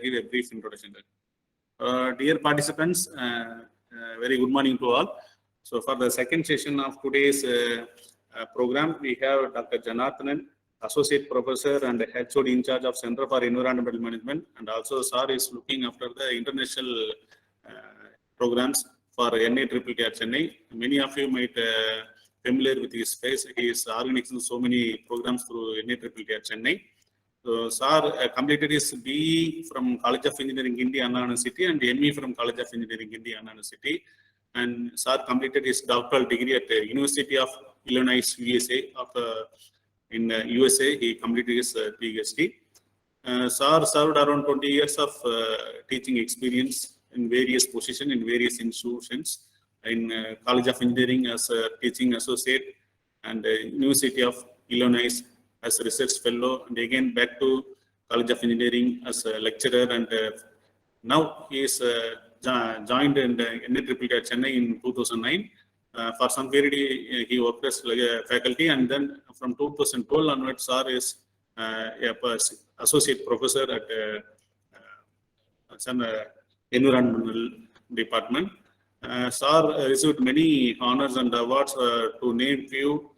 give a brief introduction. Dear participants, very good morning to all. So for the second session of today's program, we have Dr. Janardhanan, Associate Professor and HOD in charge of Center for Environmental Management, and also Sir is looking after the international programs for NITTTR Chennai. Many of you might familiar with his face. He is organizing so many programs through NITTTR Chennai. So Sir completed his BE from College of Engineering, India, Anna University, and ME from College of Engineering, India, Anna University. And Sir completed his doctoral degree at the University of Illinois, USA. In USA, he completed his PhD. Sir served around 20 years of teaching experience in various positions in various institutions. In College of Engineering as a teaching associate, and University of Illinois as a research fellow, and again back to College of Engineering as a lecturer, and now he is joined in NITTTR Chennai in 2009. For some period he worked as a faculty, and then from 2012 onwards, Sir is associate professor at some environmental department. Sir received many honors and awards. To name few,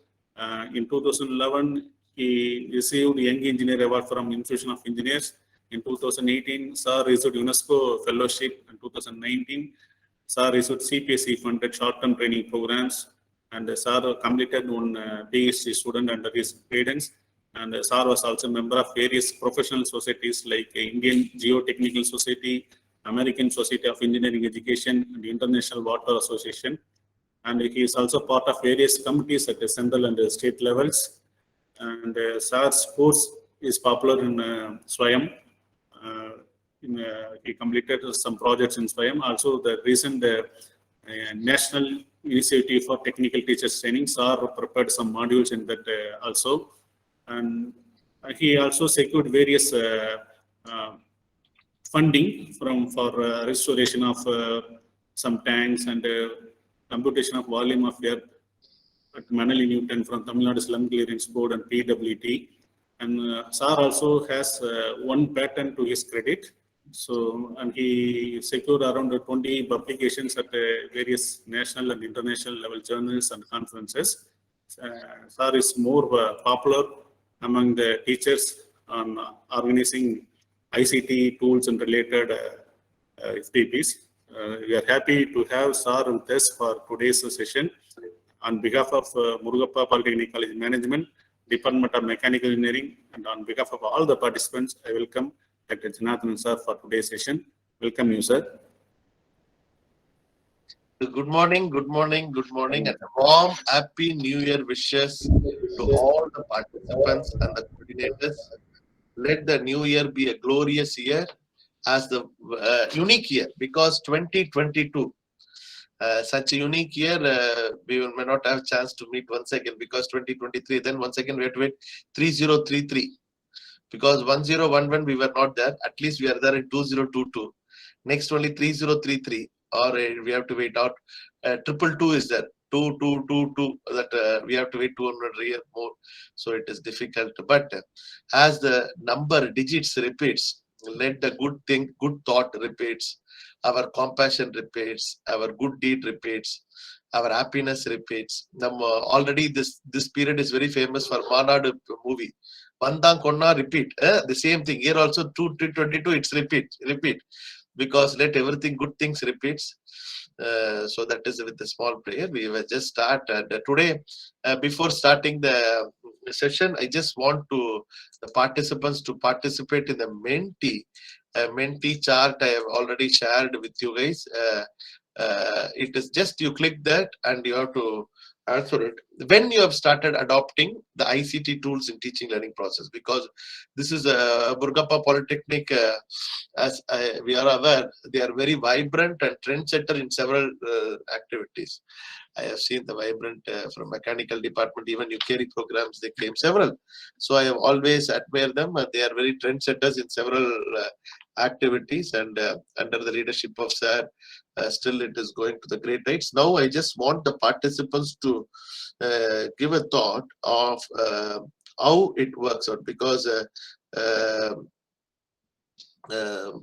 in 2011 he received Young Engineer Award from Institution of Engineers. In 2018, Sir received UNESCO Fellowship. In 2019, Sir received CPSE funded short-term training programs, and Sir completed one PhD student under his guidance. And Sir was also a member of various professional societies like Indian Geotechnical Society, American Society of Engineering Education, and the International Water Association. And he is also part of various committees at the central and state levels. And Sir's course is popular in SWAYAM. He completed some projects in SWAYAM. Also, the recent National Initiative for Technical Teachers Training, Sir prepared some modules in that also. And he also secured various funding for restoration of some tanks and computation of volume of earth at Manali Newton from Tamilnadu Slum Clearance Board and PWT. And Sir also has one patent to his credit. So, and he secured around 20 publications at various national and international level journals and conferences. Sir is more popular among the teachers on organizing ICT tools and related FDPs. We are happy to have Sir with us for today's session. On behalf of Murugappa Polytechnic College Management, Department of Mechanical Engineering, and on behalf of all the participants, I welcome Dr. Janardhanan Sir for today's session. Welcome you, sir. Good morning, good morning, good morning, and a warm, happy New Year wishes to all the participants and the coordinators. Let the new year be a glorious year, as the unique year, because 2022, such a unique year, we may not have chance to meet once again, because 2023, then once again we have to wait 3033, because 1011 we were not there. At least we are there in 2022. Next only 3033, or we have to wait out. 222 is there. 2222, that we have to wait 200 years more, so it is difficult. But as the number digits repeats, let the good thought repeats, our compassion repeats, our good deed repeats, our happiness repeats. Already this period is very famous for Manadu movie. Vandang Konna repeat. The same thing here also. 2022 it's repeat, because let everything good things repeats. So that is with the small prayer. We will just start. And today, before starting the session, I just want the participants to participate in the mentee chart I have already shared with you guys. It is just you click that and you have to answer it when you have started adopting the ICT tools in teaching learning process, because this is a Murugappa Polytechnic, as we are aware, they are very vibrant and trendsetter in several activities. I have seen the vibrant from mechanical department, even UKRI programs, they claim several. So I have always admired them. They are very trendsetters in several activities, and under the leadership of Sir, still it is going to the great heights. Now I just want the participants to give a thought of how it works out, because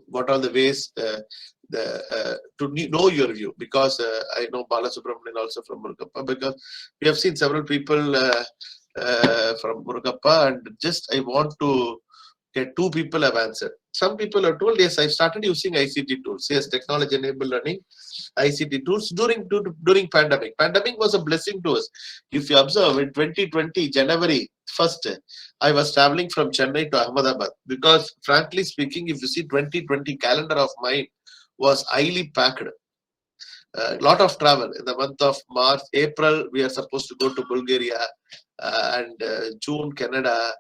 what are the ways to know your view, because I know Balasubramanian also from Murugappa, because we have seen several people from Murugappa, and just I want to get two people have answered. Some people have told, yes, I started using ICT tools. Yes, technology enabled learning, ICT tools during pandemic. Pandemic was a blessing to us. If you observe, in 2020 January 1st, I was traveling from Chennai to Ahmedabad, because frankly speaking, if you see 2020 calendar of mine was highly packed. A lot of travel in the month of March, April, we are supposed to go to Bulgaria, and June, Canada,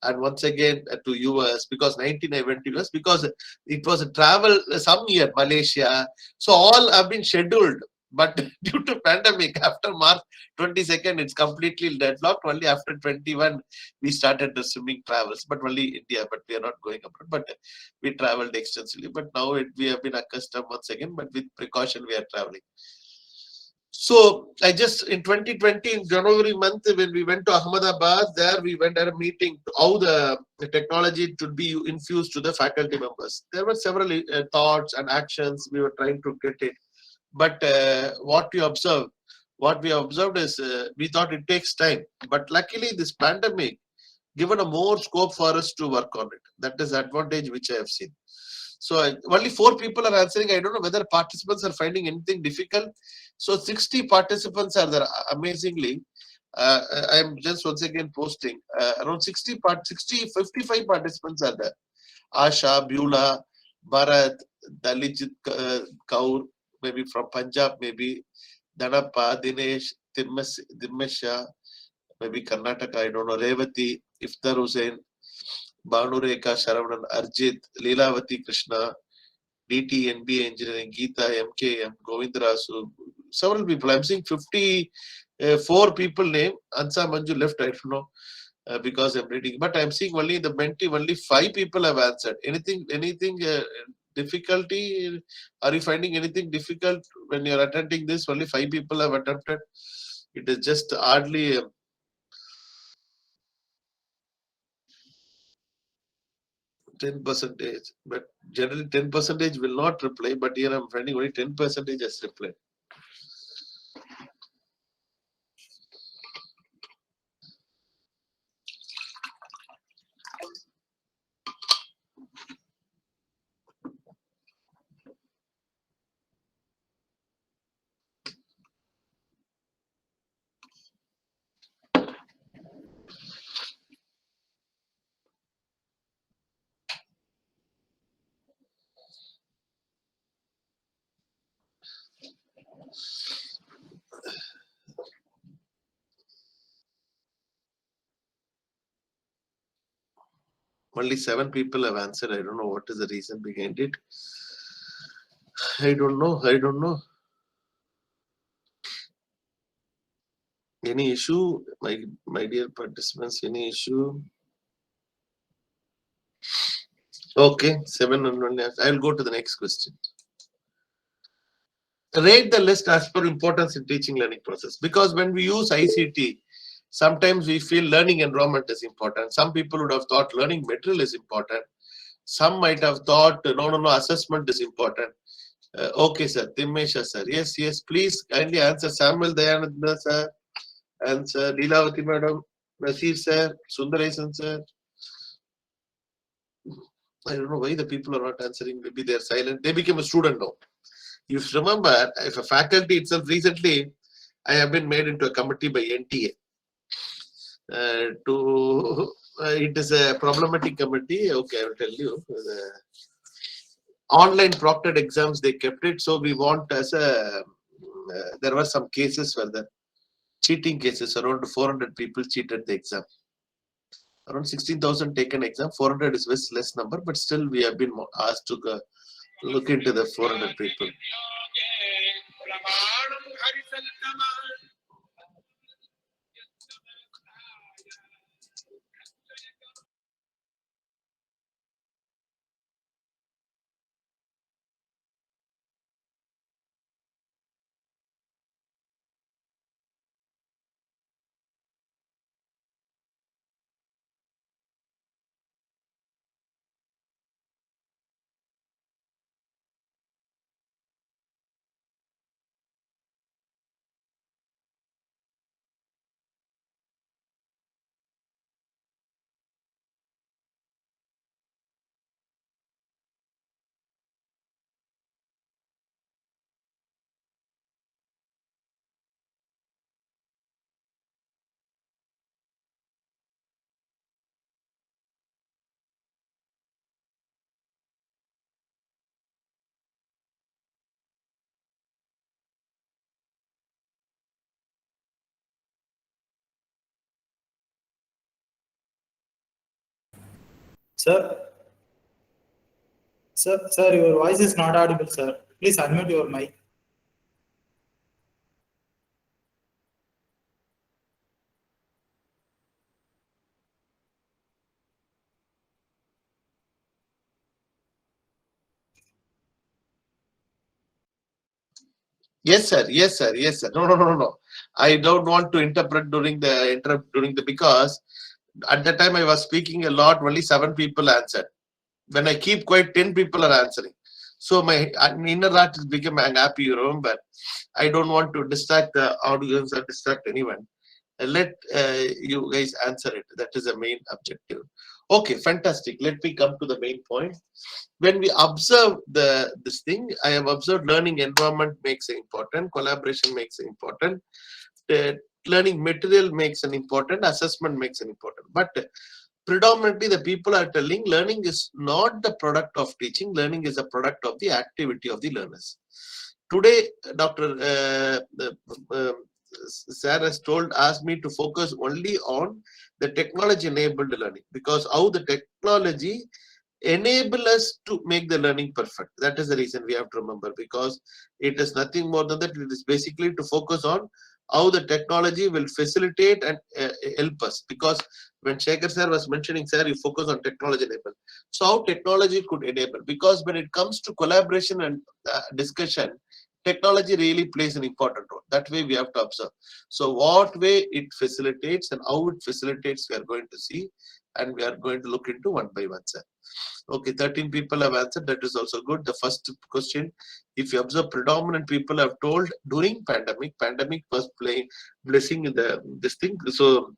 and once again to US, because 19 I went to US, because it was a travel some year, Malaysia. So all have been scheduled, but due to pandemic, after March 22nd, it's completely deadlocked. Only after 21, we started the swimming travels, but only India, but we are not going abroad. But we traveled extensively, but now we have been accustomed once again, but with precaution we are traveling. So I just in 2020 in January month, when we went to Ahmedabad, there we went at a meeting how the technology should be infused to the faculty members. There were several thoughts and actions we were trying to get it, but what we observed is we thought it takes time, but luckily this pandemic given a more scope for us to work on it. That is advantage which I have seen. So only 4 people are answering. I don't know whether participants are finding anything difficult. So 60 participants are there. Amazingly, I am just once again posting around 55 participants are there. Asha, Beulah, Bharat, Dalijit Kaur, maybe from Punjab, maybe Danappa, Dinesh, Dimesha, maybe Karnataka, I don't know, Revati, Iftar Hussain, Bhanureka, Saravanan, Arjit, Leelavati Krishna, DT, NBA Engineering, Geeta, MKM, Govindarasu, several people. I'm seeing 54 people name. Ansa Manju left, I don't know, because I'm reading. But I'm seeing only the mentee, only 5 people have answered. Anything difficulty? Are you finding anything difficult when you're attempting this? Only 5 people have attempted. It is just hardly 10%, but generally 10% will not reply, but here I'm finding only 10% has replied. Only 7 people have answered. I don't know what is the reason behind it. I don't know. Any issue, my dear participants? Any issue? Okay, 7 and 1. I'll go to the next question. Rate the list as per importance in teaching learning process. Because when we use ICT, sometimes we feel learning environment is important. Some people would have thought learning material is important. Some might have thought, no, assessment is important. Okay, sir. Timesha, sir. Yes. Please kindly answer. Samuel Dayananda, sir. Answer. Leelavati, madam. Nasir, sir. Sundaresan, sir. I don't know why the people are not answering. Maybe they're silent. They became a student now. You remember, if a faculty itself, recently, I have been made into a committee by NTA. It is a problematic committee. Okay, I will tell you. Online proctored exams, they kept it. So we want there were some cases where the cheating cases, around 400 people cheated the exam. Around 16,000 taken exam, 400 is less number, but still we have been asked to look into the 400 people. Sir, sir, your voice is not audible, sir. Please unmute your mic. Yes, sir. Yes, sir. Yes, sir. No. I don't want to interrupt during the because at the time I was speaking a lot. Only 7 people answered. When I keep quiet, 10 people are answering. So my inner heart has become happy. You remember, I don't want to distract the audience or distract anyone. Let you guys answer it. That is the main objective. Okay, fantastic. Let me come to the main point. When we observe this thing, I have observed learning environment makes it important, collaboration makes it important, the learning material makes an important, assessment makes an important. But predominantly the people are telling learning is not the product of teaching, learning is a product of the activity of the learners. Today, Dr. Sir has asked me to focus only on the technology enabled learning, because how the technology enable us to make the learning perfect. That is the reason we have to remember, because it is nothing more than that. It is basically to focus on how the technology will facilitate and help us. Because when Shekhar sir was mentioning, sir, you focus on technology enable. So how technology could enable? Because when it comes to collaboration and discussion, technology really plays an important role. That way we have to observe. So what way it facilitates and how it facilitates, we are going to see, and we are going to look into one by one, sir. Okay, 13 people have answered. That is also good. The first question, if you observe, predominant people have told during pandemic was blessing in this thing. So,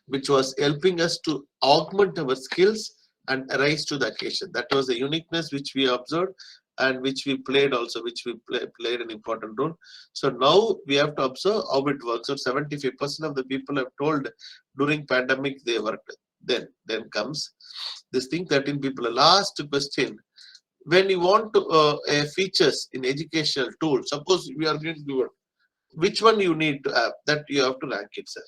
which was helping us to augment our skills and rise to the occasion. That was the uniqueness which we observed and which we played also, which we played an important role. So now we have to observe how it works. So 75% of the people have told during pandemic they worked. Then comes this thing, 13 people. Last question. When you want to features in educational tools, suppose we are going to do it, which one you need to have, that you have to rank it, sir.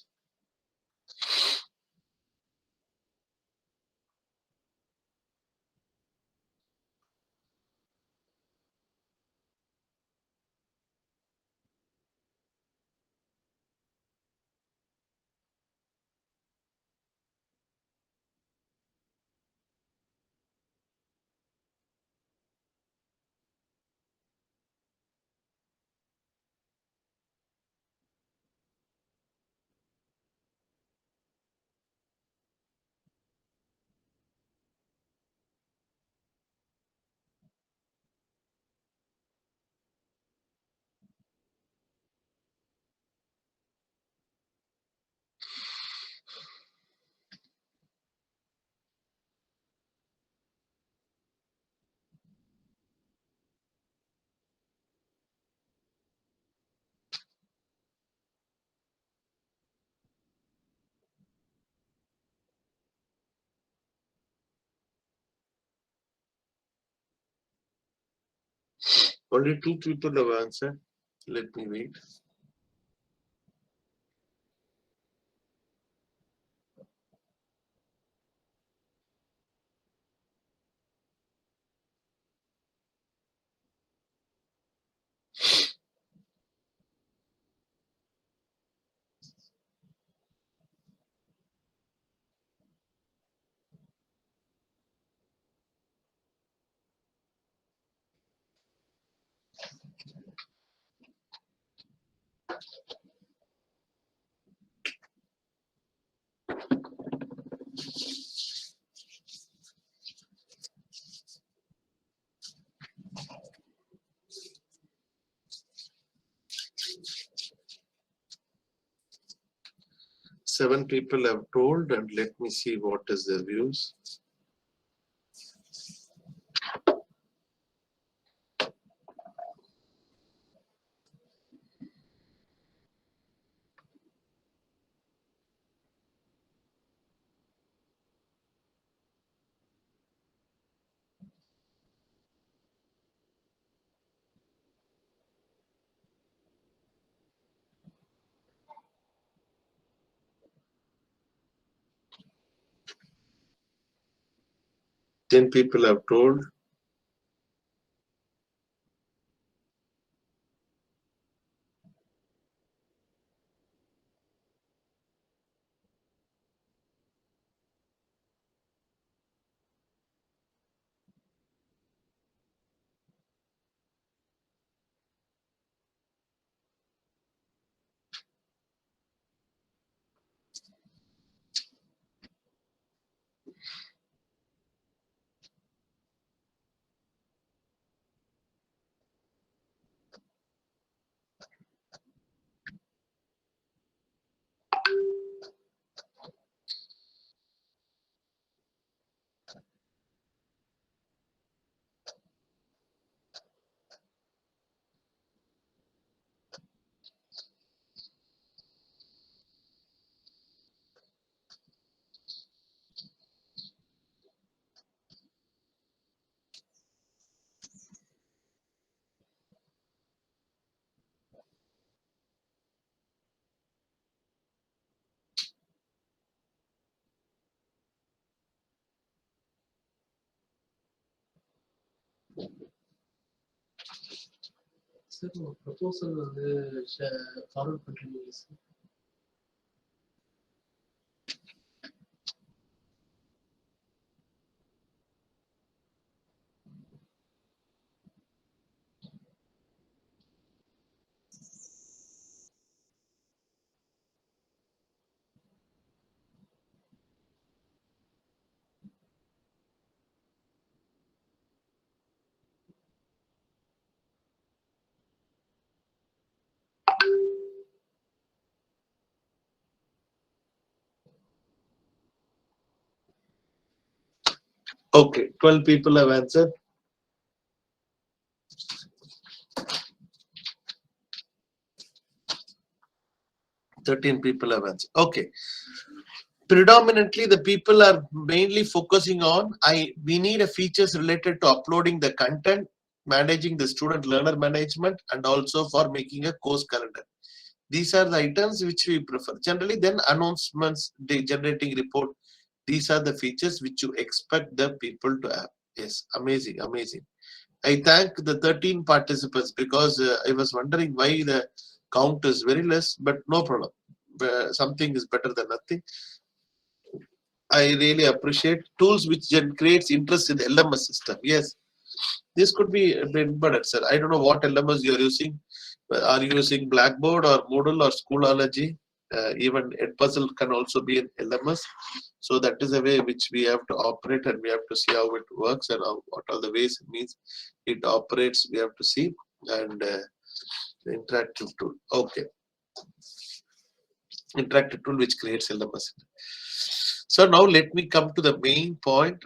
Only 2 people have answered. Let me wait. Seven people have told, and let me see what is their views. 10 people have told. Sir, proposal forward பண்றீங்க sir. Okay, 12 people have answered. Thirteen people have answered. Okay. Predominantly, the people are mainly focusing on we need a features related to uploading the content, managing the student learner management, and also for making a course calendar. These are the items which we prefer. Generally, then announcements, generating report. These are the features which you expect the people to have. Yes, amazing, amazing. I thank the 13 participants because I was wondering why the count is very less, but no problem. Something is better than nothing. I really appreciate tools which creates interest in the LMS system. Yes, this could be embedded, sir. I don't know what LMS you are using. Are you using Blackboard or Moodle or Schoology? Even Edpuzzle can also be an LMS. So that is a way which we have to operate, and we have to see how it works and what are the ways it means it operates. We have to see. And the interactive tool. Okay. Interactive tool which creates LMS. So now let me come to the main point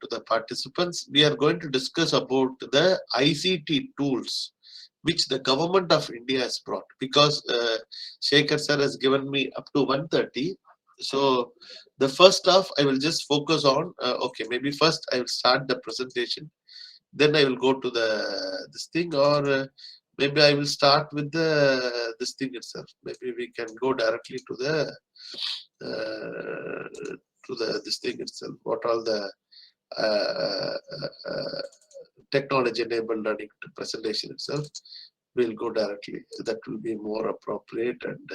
to the participants. We are going to discuss about the ICT tools which the government of India has brought, because Shekhar sir has given me up to 1:30. So the first half I will just focus on, okay, maybe first I will start the presentation, then I will go to this thing, or maybe I will start with this thing itself. Maybe we can go directly to this thing itself. What all the technology enabled learning presentation itself. We'll go directly. That will be more appropriate, and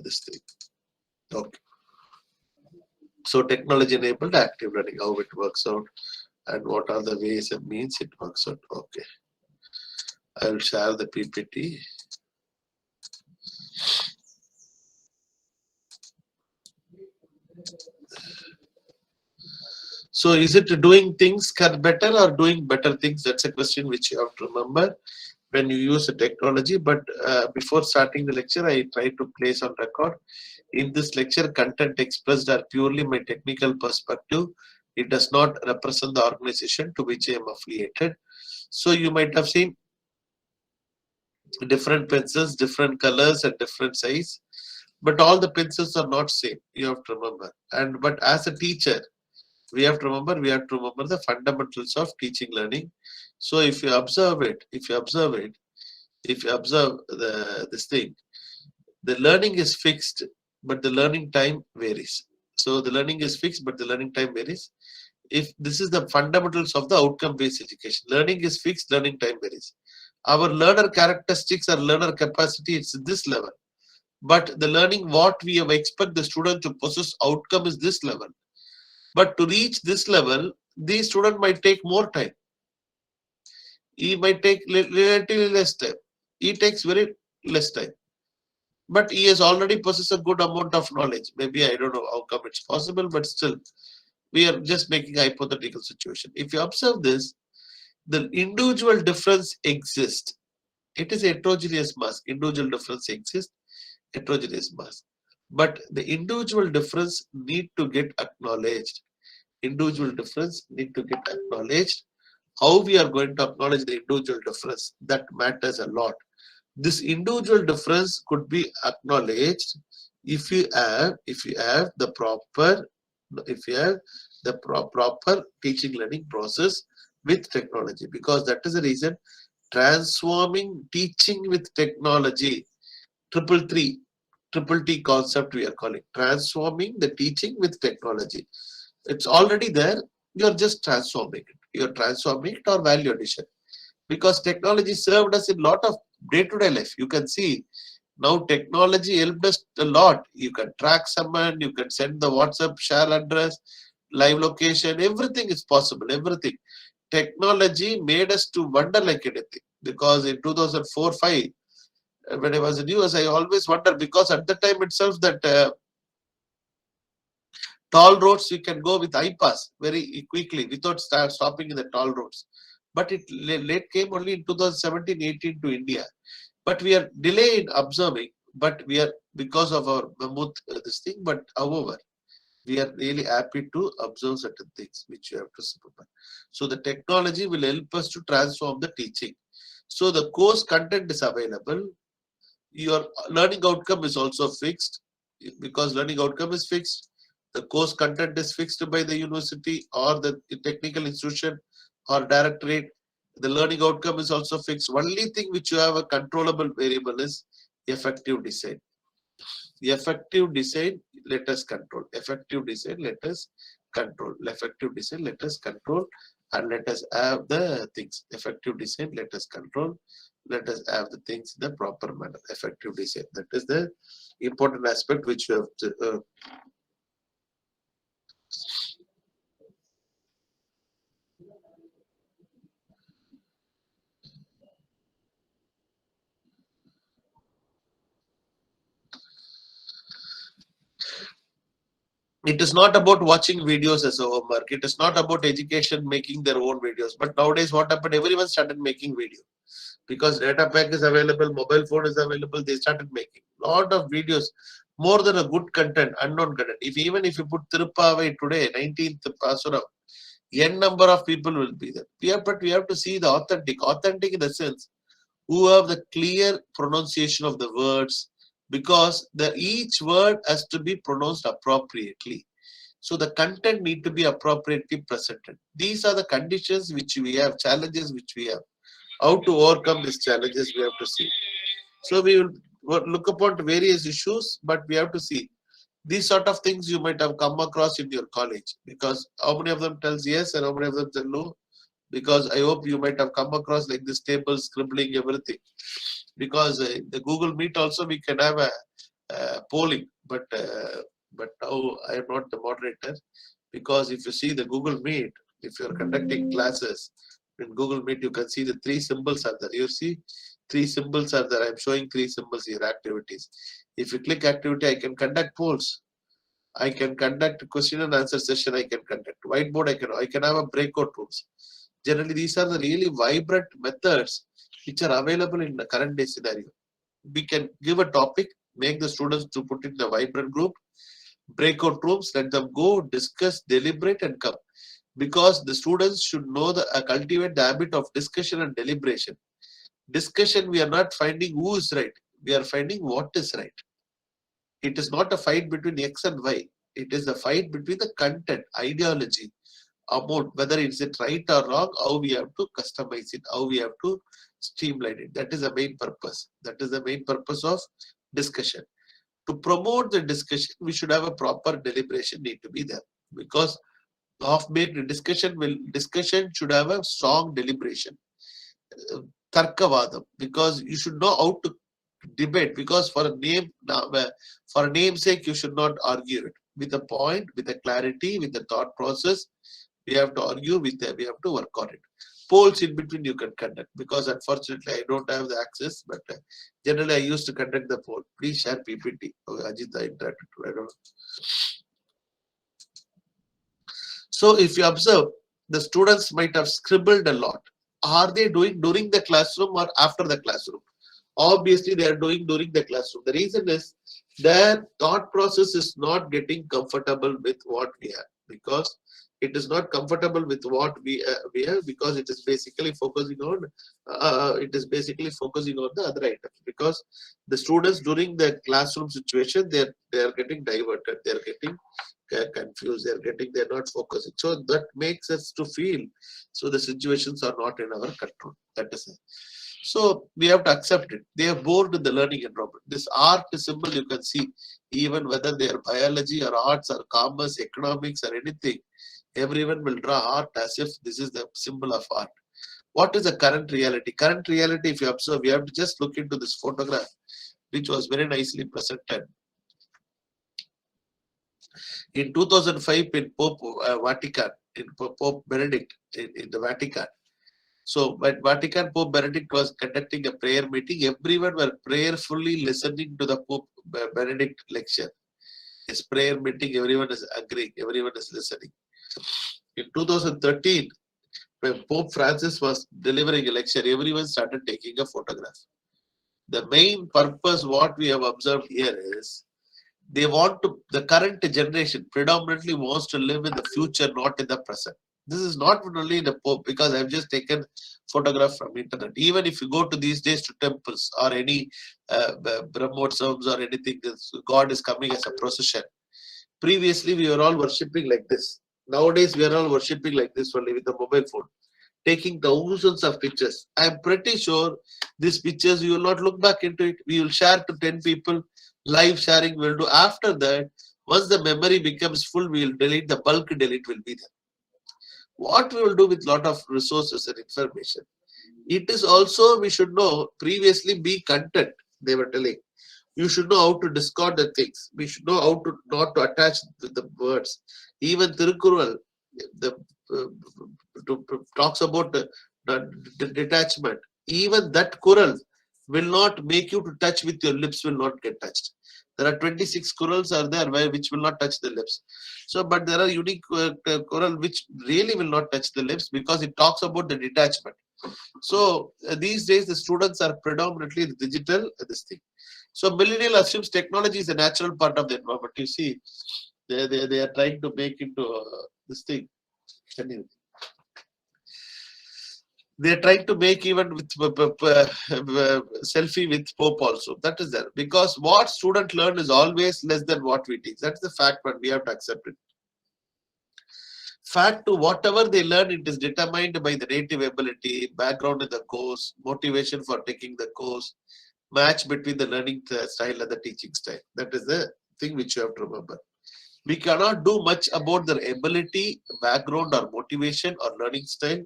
this thing. Okay. So technology enabled active learning, how it works out, and what are the ways and means it works out. Okay. I will share the PPT. So is it doing things better or doing better things? That's a question which you have to remember when you use the technology. But before starting the lecture, I try to place on record. In this lecture, content expressed are purely my technical perspective. It does not represent the organization to which I am affiliated. So you might have seen different pencils, different colors and different size. But all the pencils are not same. You have to remember. But as a teacher, we have to remember the fundamentals of teaching learning. So if you observe this thing, the learning is fixed, but the learning time varies. So the learning is fixed, but the learning time varies. if this is the fundamentals of the outcome-based education. Learning is fixed, learning time varies. Our learner characteristics or learner capacity, it's this level. But the learning, what we have expect the student to possess outcome is this level. But to reach this level, the student might take more time. He might take relatively less time. He takes very less time. But he has already possessed a good amount of knowledge. Maybe I don't know how come it's possible, but still, we are just making a hypothetical situation. If you observe this, the individual difference exists. It is a heterogeneous mass. Individual difference exists, heterogeneous mass. But the individual difference need to get acknowledged. Individual difference need to get acknowledged. How we are going to acknowledge the individual difference, that matters a lot. This individual difference could be acknowledged if you have the proper proper teaching learning process with technology, because that is the reason transforming teaching with technology, triple T concept we are calling, transforming the teaching with technology. It's already there, you're just transforming it. You're transforming it or value addition, because technology served us in a lot of day-to-day life. You can see now technology helped us a lot. You can track someone, you can send the WhatsApp share address, live location, everything is possible, everything. Technology made us to wonder like anything, because in 2004-5, when I was in US, I always wonder, because at the time itself that toll roads, you can go with iPass very quickly without stopping in the toll roads. But it late came only in 2017-18 to India. But we are delayed in observing, but we are, because of our mammoth this thing, but however, we are really happy to observe certain things which you have to supervise. So the technology will help us to transform the teaching. So the course content is available. Your learning outcome is also fixed. Because learning outcome is fixed, the course content is fixed by the university or the technical institution or directorate. The learning outcome is also fixed. Only thing which you have a controllable variable is effective design. The effective design, let us control. Effective design, let us control. Effective design, let us control. And let us have the things. Effective design, let us control. Let us have the things in the proper manner. Effective design. That is the important aspect which you have to, it is not about watching videos as a homework. It is not about education making their own videos. But nowadays, what happened? Everyone started making video, because data pack is available, mobile phone is available. They started making a lot of videos, more than a good content, unknown content. Even if you put Tirupavai today, 19th Pasuram, n number of people will be there. But we have to see the authentic in the sense who have the clear pronunciation of the words, because each word has to be pronounced appropriately. So the content need to be appropriately presented. These are the conditions which we have, challenges which we have. How to overcome these challenges, we have to see. So we will look upon various issues, but we have to see. These sort of things you might have come across in your college, because how many of them tells yes and how many of them tell no? Because I hope you might have come across like this table, scribbling, everything. Because the Google Meet also we can have a polling, but now I am not the moderator, because if you see the Google Meet, if you are conducting classes in Google Meet, you can see the 3 symbols are there. You see 3 symbols are there. I am showing 3 symbols here, activities. If you click activity, I can conduct polls. I can conduct question and answer session. I can conduct whiteboard. I can have a breakout rooms. Generally, these are the really vibrant methods which are available in the current day scenario. We can give a topic, make the students to put in the vibrant group, breakout rooms, let them go, discuss, deliberate, and come. Because the students should know cultivate the habit of discussion and deliberation. Discussion, we are not finding who is right. We are finding what is right. It is not a fight between X and Y. It is a fight between the content, ideology, about whether it's it right or wrong, how we have to customize it, how we have to streamline it. That is the main purpose. That is the main purpose of discussion. To promote the discussion, we should have a proper deliberation need to be there. Because half-baked discussion should have a strong deliberation. Tarkavadam, because you should know how to debate, because for a namesake you should not argue it. With a point, with a clarity, with a thought process, we have to argue we have to work on it. Polls in between you can conduct, because unfortunately I don't have the access, but generally I used to conduct the poll. Please share PPT. Okay, Ajit, I interacted. I don't know. So if you observe, the students might have scribbled a lot. Are they doing during the classroom or after the classroom? Obviously, they are doing during the classroom. The reason is their thought process is not getting comfortable with what we have, because it is not comfortable with what we have, because it is basically focusing on the other items. Because the students during the classroom situation, they are getting diverted, they are getting confused, they're not focusing. So that makes us to feel so the situations are not in our control. That is it. So we have to accept it. They are bored with the learning environment. This art symbol you can see, even whether they are biology or arts or commerce, economics or anything, everyone will draw art as if this is the symbol of art. What is the current reality? Current reality, if you observe, we have to just look into this photograph, which was very nicely presented. In 2005, in Pope Vatican, in Pope Benedict in the Vatican. So, when Vatican Pope Benedict was conducting a prayer meeting, everyone were prayerfully listening to the Pope Benedict lecture. His prayer meeting, everyone is agreeing, everyone is listening. In 2013, when Pope Francis was delivering a lecture, everyone started taking a photograph. The main purpose, what we have observed here is, they want to, the current generation predominantly wants to live in the future, not in the present. This is not only in the Pope, because I've just taken photograph from internet. Even if you go to these days to temples or any Brahmotsavams or anything, God is coming as a procession. Previously, we were all worshipping like this. Nowadays, we are all worshipping like this only with a mobile phone, taking thousands of pictures. I'm pretty sure these pictures, you will not look back into it. We will share to 10 people. Live sharing will do. After that, once the memory becomes full, we will delete. The bulk delete will be there. What we will do with lot of resources and information? It is also, we should know, previously be content, they were telling. You should know how to discard the things. We should know how to not to attach the words. Even Tirukkural, talks about the detachment. Even that Kural will not make you to touch with your lips, will not get touched. There are 26 Kurals are there which will not touch the lips. So, but there are unique Kural which really will not touch the lips, because it talks about the detachment. So these days the students are predominantly digital, this thing. So millennial assumes technology is a natural part of the environment. You see, they are trying to make into this thing. They are trying to make even with selfie with Pope also. That is there. Because what student learn is always less than what we teach. That's the fact, but we have to accept it. Fact to whatever they learn, it is determined by the native ability, background in the course, motivation for taking the course, match between the learning style and the teaching style. That is the thing which you have to remember. We cannot do much about their ability, background or motivation or learning style.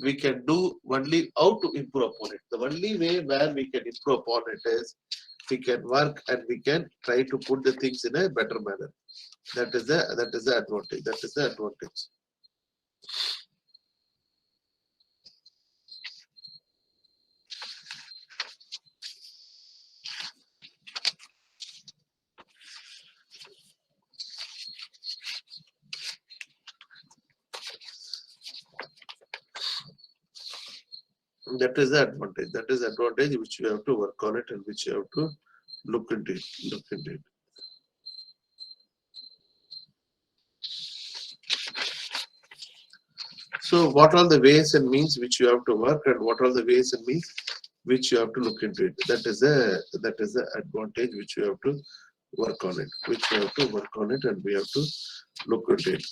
We can do only how to improve upon it. The only way where we can improve upon it is we can work and we can try to put the things in a better manner. That is the advantage. That is the advantage. That is the advantage. That is the advantage which you have to work on it and which you have to look into it. Look into it. So what are the ways and means which you have to work, and what are the ways and means which you have to look into it? That is the advantage which you have to work on it. Which you have to work on it, and we have to look into it.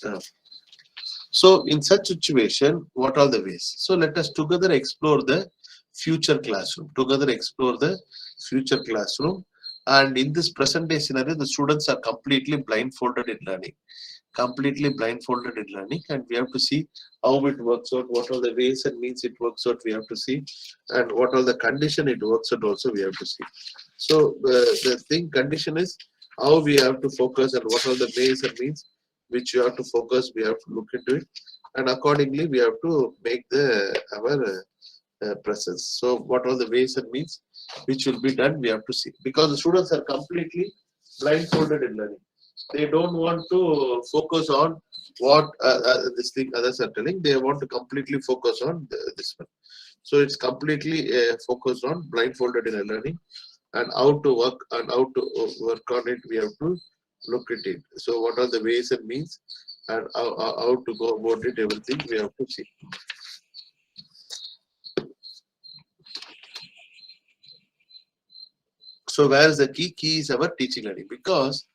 So in such situation, what are the ways? So let us together explore the future classroom. Together explore the future classroom. And in this present day scenario, the students are completely blindfolded in learning. completely blindfolded in learning, and we have to see how it works out, what are the ways and means it works out, we have to see, and what are the condition it works out also we have to see. So the thing condition is how we have to focus and what are the ways and means which you have to focus, we have to look into it, and accordingly we have to make our presence. So what are the ways and means which will be done, we have to see, because the students are completely blindfolded in learning. They don't want to focus on what this thing others are telling. They want to completely focus on this one. So it's completely focused on blindfolded in learning, and how to work and how to work on it. We have to look at it. So what are the ways and means, and how to go about it? Everything we have to see. So where is the key? Key is our teaching learning, because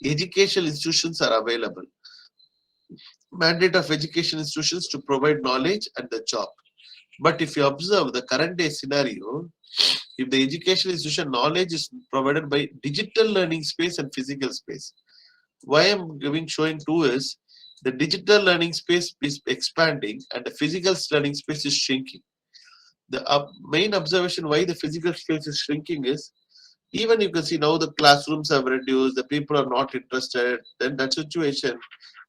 educational institutions are available. Mandate of education institutions to provide knowledge and the job. But if you observe the current day scenario, if the education institution knowledge is provided by digital learning space and physical space. Why I'm showing two is the digital learning space is expanding and the physical learning space is shrinking. The main observation why the physical space is shrinking is, even you can see now the classrooms have reduced, the people are not interested, then that situation.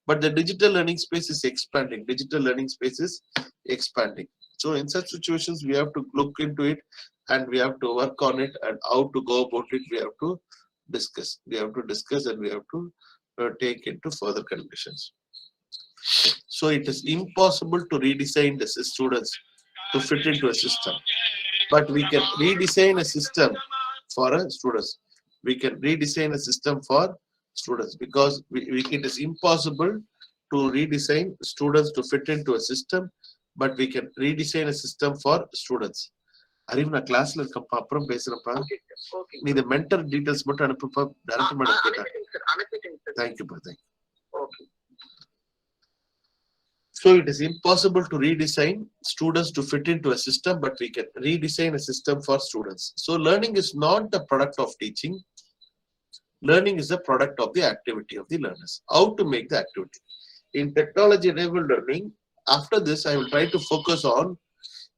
But the digital learning space is expanding. Digital learning space is expanding. So in such situations, we have to look into it and we have to work on it, and how to go about it, we have to discuss. We have to discuss and we have to take into further conditions. So it is impossible to redesign the students to fit into a system. But we can redesign a system for students. We can redesign a system for students, because it is impossible to redesign students to fit into a system, but we can redesign a system for students. Ariv, na class la irukappa, appuram pesurappa. Nee the mentor details mattum anupuppa, director madam ketta. Thank you, brother. Okay. So it is impossible to redesign students to fit into a system, but we can redesign a system for students. So learning is not the product of teaching. Learning is the product of the activity of the learners. How to make the activity? In technology-enabled learning, after this, I will try to focus on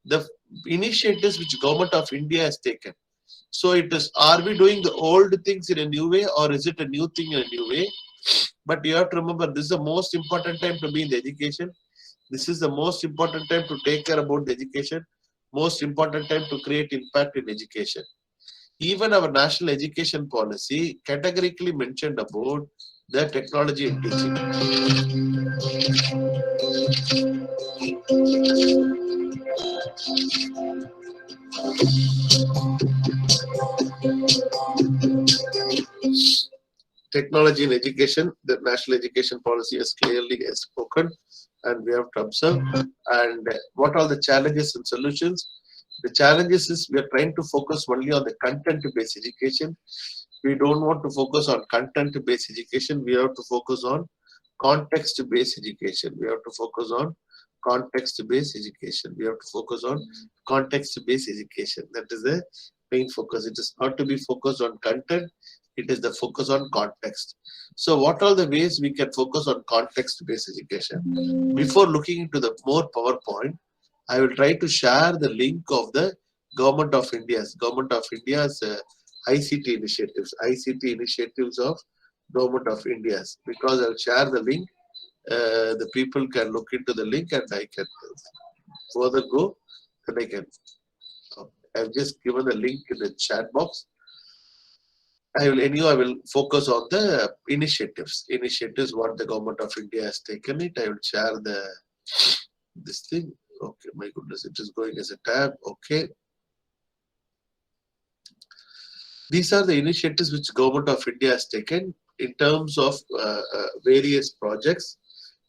the initiatives which Government of India has taken. So it is, are we doing the old things in a new way, or is it a new thing in a new way? But you have to remember, this is the most important time to be in the education. This is the most important time to take care about the education. Most important time to create impact in education. Even our national education policy categorically mentioned about the technology in teaching. Technology in education, the national education policy has clearly spoken, and we have to observe. And what are the challenges and solutions? The challenges is we are trying to focus only on the content-based education. We don't want to focus on content-based education. We have to focus on context-based education. We have to focus on context-based education. We have to focus on context-based education. That is the main focus. It is not to be focused on content. It is the focus on context. So what are the ways we can focus on context-based education? Before looking into the more PowerPoint, I will try to share the link of the Government of India's ICT initiatives of Government of India's, because I will share the link. The people can look into the link and I can further go. Then I can. I've just given the link in the chat box. I will focus on the initiatives what the Government of India has taken it. I will share this thing. Okay, my goodness, it is going as a tab. Okay. These are the initiatives which Government of India has taken in terms of various projects.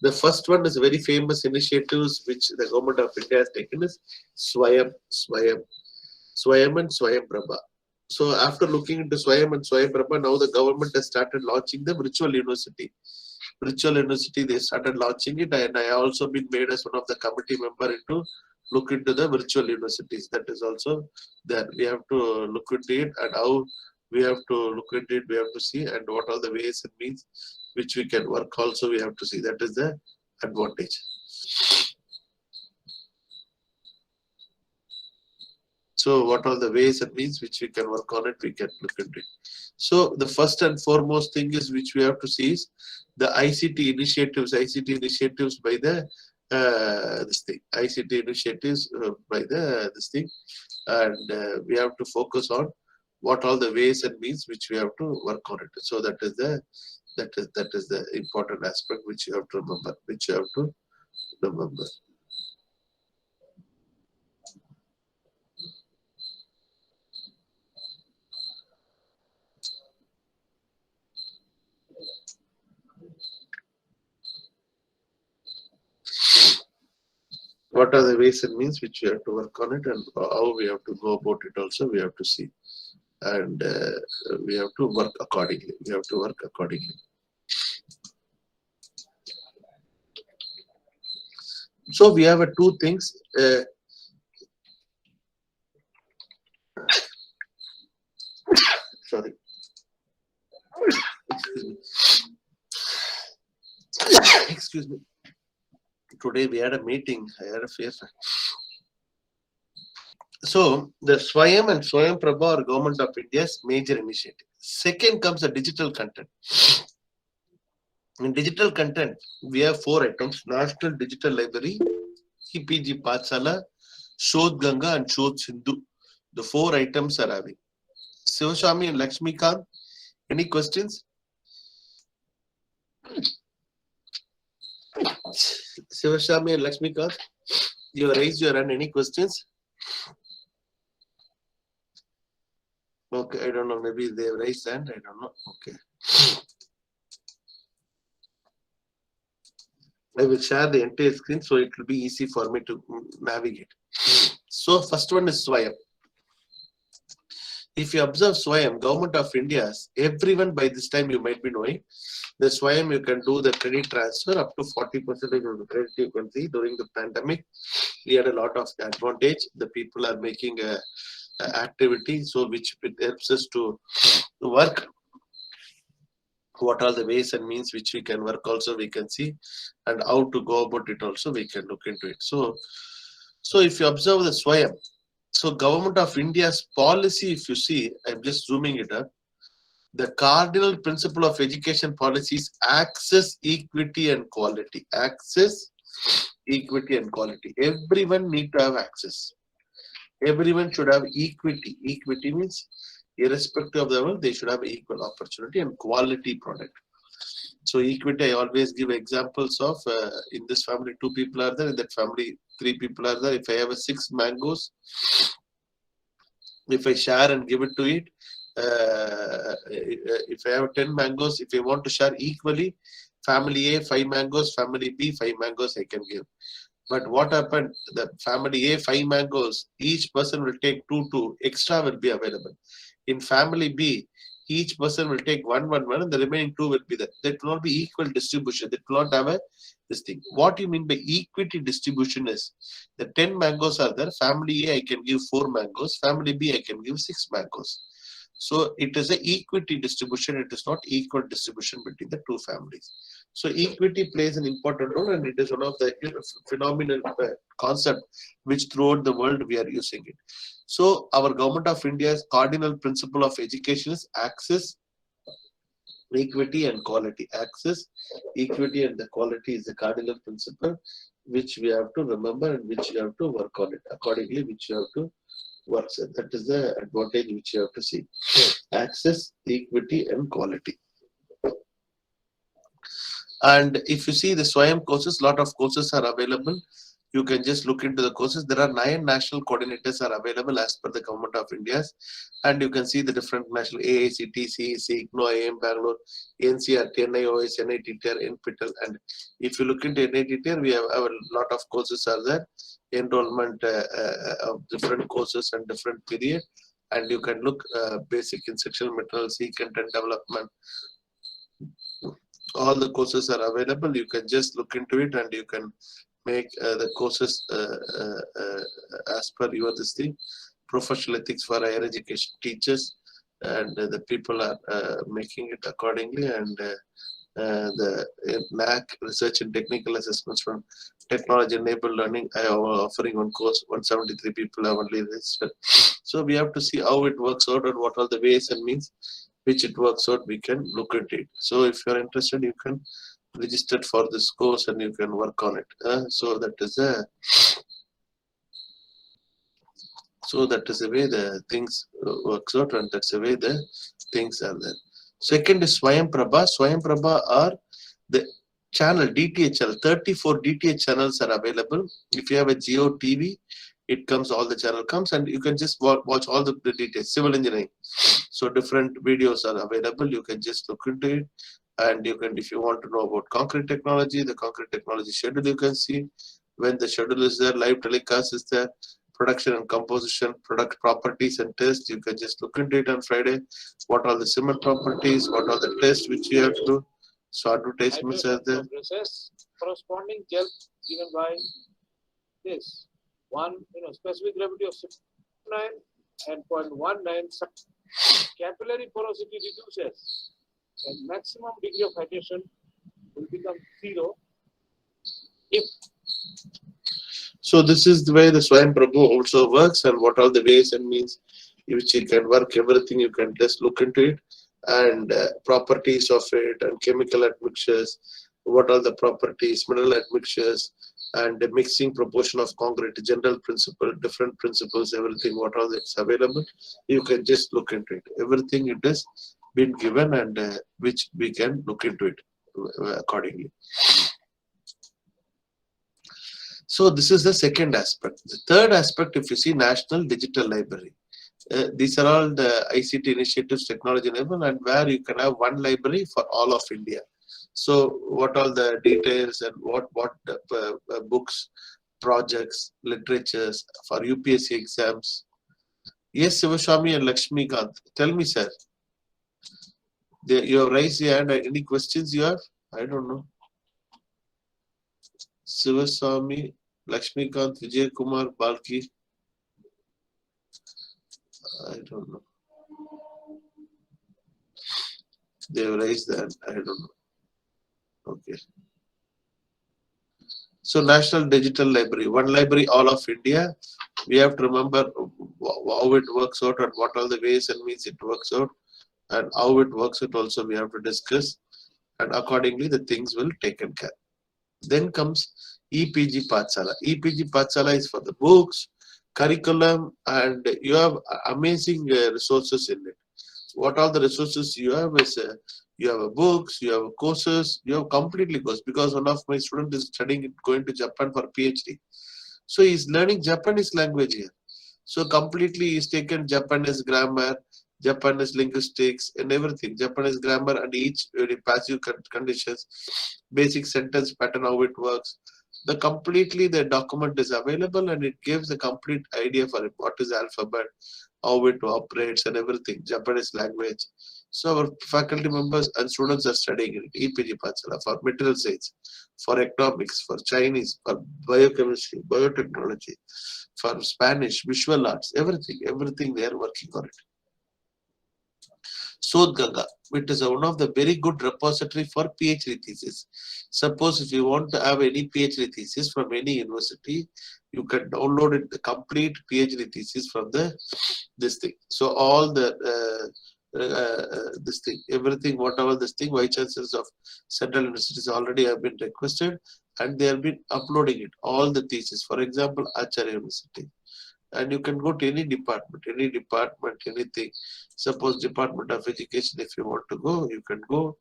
The first one is very famous initiatives which the Government of India has taken is Swayam and Swayam Prabha. So after looking into Swayam and Swayam Prabha, now the government has started launching the virtual university. Virtual university, they started launching it, and I also been made as one of the committee member to look into the virtual universities. That is also there. We have to look into it, and how we have to look into it, we have to see, and what are the ways and means which we can work also, we have to see. That is the advantage. So what are the ways and means which we can work on it, we can look into it. So the first and foremost thing is which we have to see is the ICT initiatives by the ICT initiatives by the this thing, and we have to focus on what all the ways and means which we have to work on it. So that is the important aspect which you have to remember. What are the ways and means which we have to work on it, and how we have to go about it also we have to see, and we have to work accordingly. So we have two things. Sorry. Excuse me. Today we had a meeting. I had a face. So the Swayam and Swayam Prabha are Government of India's major initiative. Second comes the digital content. In digital content, we have 4 items: National Digital Library, EPG Pathsala, Shodh Ganga, and Shodh Sindhu. The 4 items are having. Sivaswamy and Lakshmikant, any questions? Sivaswamy and Lakshmikant, you raised your hand. Any questions? Okay, I don't know. Maybe they have raised hand. I don't know. Okay. I will share the entire screen so it will be easy for me to navigate. So first one is Swayam. If you observe Swayam, Government of India, everyone by this time you might be knowing, the Swayam you can do the credit transfer up to 40% of the credit. You can see during the pandemic, we had a lot of advantage. The people are making a activity, so which it helps us to work. What are the ways and means which we can work also we can see, and how to go about it also we can look into it. So if you observe the Swayam, so Government of India's policy, if you see, I'm just zooming it up. The cardinal principle of education policy is access, equity, and quality. Access, equity, and quality. Everyone need to have access. Everyone should have equity. Equity means irrespective of the level, they should have equal opportunity and quality product. So equity, I always give examples of in this family 2 people are there, in that family 3 people are there. If I have 6 mangoes, if I share and give it to it, if I have 10 mangoes, if I want to share equally, family A 5 mangoes, family B 5 mangoes I can give. But what happened? The family A 5 mangoes, each person will take 2 extra will be available. In family B, each person will take 1, and the remaining 2 will be there. That will not be equal distribution. That will not have this thing. What you mean by equity distribution is the 10 mangoes are there. Family A I can give 4 mangoes. Family B I can give 6 mangoes. So it is an equity distribution. It is not equal distribution between the 2 families. So equity plays an important role, and it is one of the phenomenal concept which throughout the world we are using it. So our Government of India's cardinal principle of education is access, equity, and quality. Access, equity, and the quality is the cardinal principle which we have to remember and which you have to work on it accordingly, which you have to work. So that is the advantage which you have to see. Access, equity, and quality. And if you see the Swayam courses, lot of courses are available. You can just look into the courses. There are 9 national coordinators are available as per the Government of India's, and you can see the different national AICT, CEC, IGNOU, IIM Bangalore, NCRT, NIOS, NITTTR, NPTEL. And if you look into NITTTR, we have a lot of courses are there, enrollment of different courses and different period. And you can look basic instructional materials, content development. All the courses are available. You can just look into it and you can make the courses as per your this thing. Professional ethics for higher education teachers, and the people are making it accordingly, and the NAC Research and Technical Assessments from Technology Enabled Learning. I am offering one course, 173 people have only registered. So we have to see how it works out and what are the ways and means which it works out, we can look at it. So if you are interested, you can register for this course and you can work on it. So that is the way the things works out, and that's the way the things are there. Second is Swayam Prabha. Swayam Prabha are the channel, DTA channel. 34 DTA channels are available. If you have a Geo TV, it comes, all the channel comes, and you can just watch all the details. Civil engineering. So different videos are available. You can just look into it. And you can, if you want to know about concrete technology, the concrete technology schedule you can see. When the schedule is there, live telecast is there, production and composition, product properties and tests, you can just look into it on Friday. What are the cement properties, what are the tests which you have to do. So advertisements are there. Corresponding gel given by this one, specific gravity of 9 and 0.19, capillary porosity reduces, and maximum degree of hydration will become 0 if. So this is the way the Swayam Prabhu also works, and what are the ways and means which you can work. Everything you can just look into it, and properties of it, and chemical admixtures, what are the properties, mineral admixtures, and the mixing proportion of concrete, general principle, different principles, everything, what all that's available, you can just look into it. Everything it has been given, and which we can look into it accordingly. So this is the second aspect. The third aspect, if you see, National Digital Library. These are all the ICT initiatives, technology enabled, and where you can have one library for all of India. So what all the details and what books, projects, literatures for UPSC exams. Yes, Sivaswamy and Lakshmikant, tell me, sir. You have raised your hand. Any questions you have? I don't know. Sivaswamy, Lakshmikant, Vijay Kumar, Balki. I don't know. They have raised that. I don't know. Okay. So National Digital Library, one library all of India. We have to remember how it works out and what all the ways and means it works out, and how it works out also we have to discuss, and accordingly the things will taken care. Then comes EPG Pathsala. EPG Pathsala is for the books, curriculum, and you have amazing resources in it. What are the resources you have is you have books, you have courses, you have completely course, because one of my students is studying going to Japan for PhD. So he is learning Japanese language here. So completely he's taken Japanese grammar, Japanese linguistics, and everything. Japanese grammar and each passive conditions, basic sentence pattern, how it works. The document is available, and it gives the complete idea for it. What is alphabet, how it operates, and everything. Japanese language. So our faculty members and students are studying it. EPG Pathsala for material science, for economics, for Chinese, for biochemistry, biotechnology, for Spanish, visual arts, everything they are working on it. Sodh Ganga, it is one of the very good repository for PhD thesis. Suppose if you want to have any PhD thesis from any university, you can download it, the complete PhD thesis from this thing. So all the this thing, everything, whatever this thing, vice chancellors of central universities already have been requested, and they have been uploading it, all the thesis. For example, Acharya University. And you can go to any department, anything. Suppose Department of Education, if you want to go, you can go,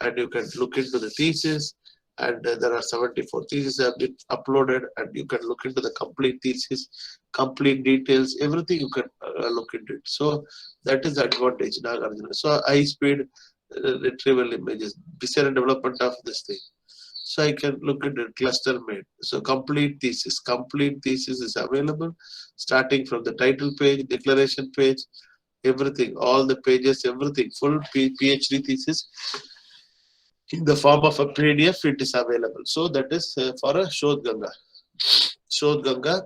and you can look into the thesis, and there are 74 theses have been uploaded, and you can look into the complete thesis, complete details, everything you can look into it. So that is the advantage. So high speed retrieval images, design and development of this thing. So I can look at it, cluster made. So complete thesis is available, starting from the title page, declaration page, everything, all the pages, everything, full PhD thesis in the form of a PDF, it is available. So that is for a Sodh Ganga. Sodh Ganga,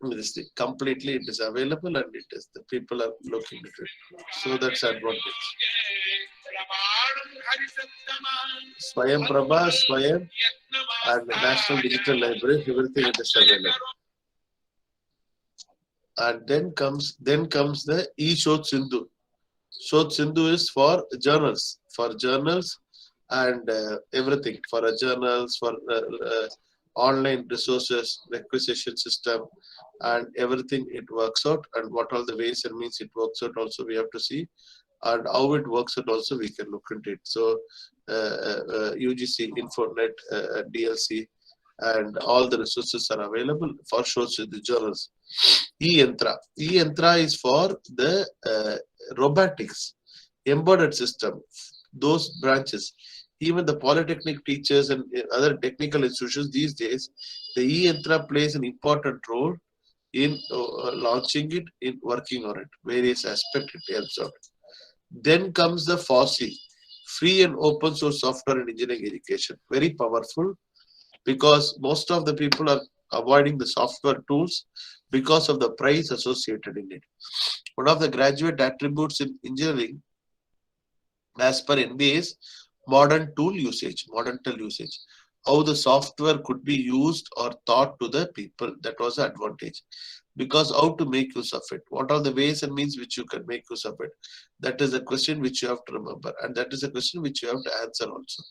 this thing, completely it is available, and it is, the people are looking at it. So that's advantage. Swayam Prabha, Swayam, and the National Digital Library, everything is available. And then comes the e-Shod Sindhu. Shod Sindhu is for journals and everything for journals, for online resources, requisition system, and everything it works out, and what all the ways and means it works out also we have to see, and how it works out also we can look into it. So UGC, Infonet, DLC, and all the resources are available for shows in the journals. E-Yantra is for the robotics, embedded system, those branches. Even the polytechnic teachers and other technical institutions these days, the E-Yantra plays an important role in launching it, in working on it, various aspects it helps out. Then comes the FOSSEE, free and open source software and engineering education, very powerful, because most of the people are avoiding the software tools because of the price associated in it. One of the graduate attributes in engineering, as per NBA, is modern tool usage. How the software could be used or taught to the people, that was the advantage. Because how to make use of it, what are the ways and means which you can make use of it, that is a question which you have to remember, and that is a question which you have to answer also.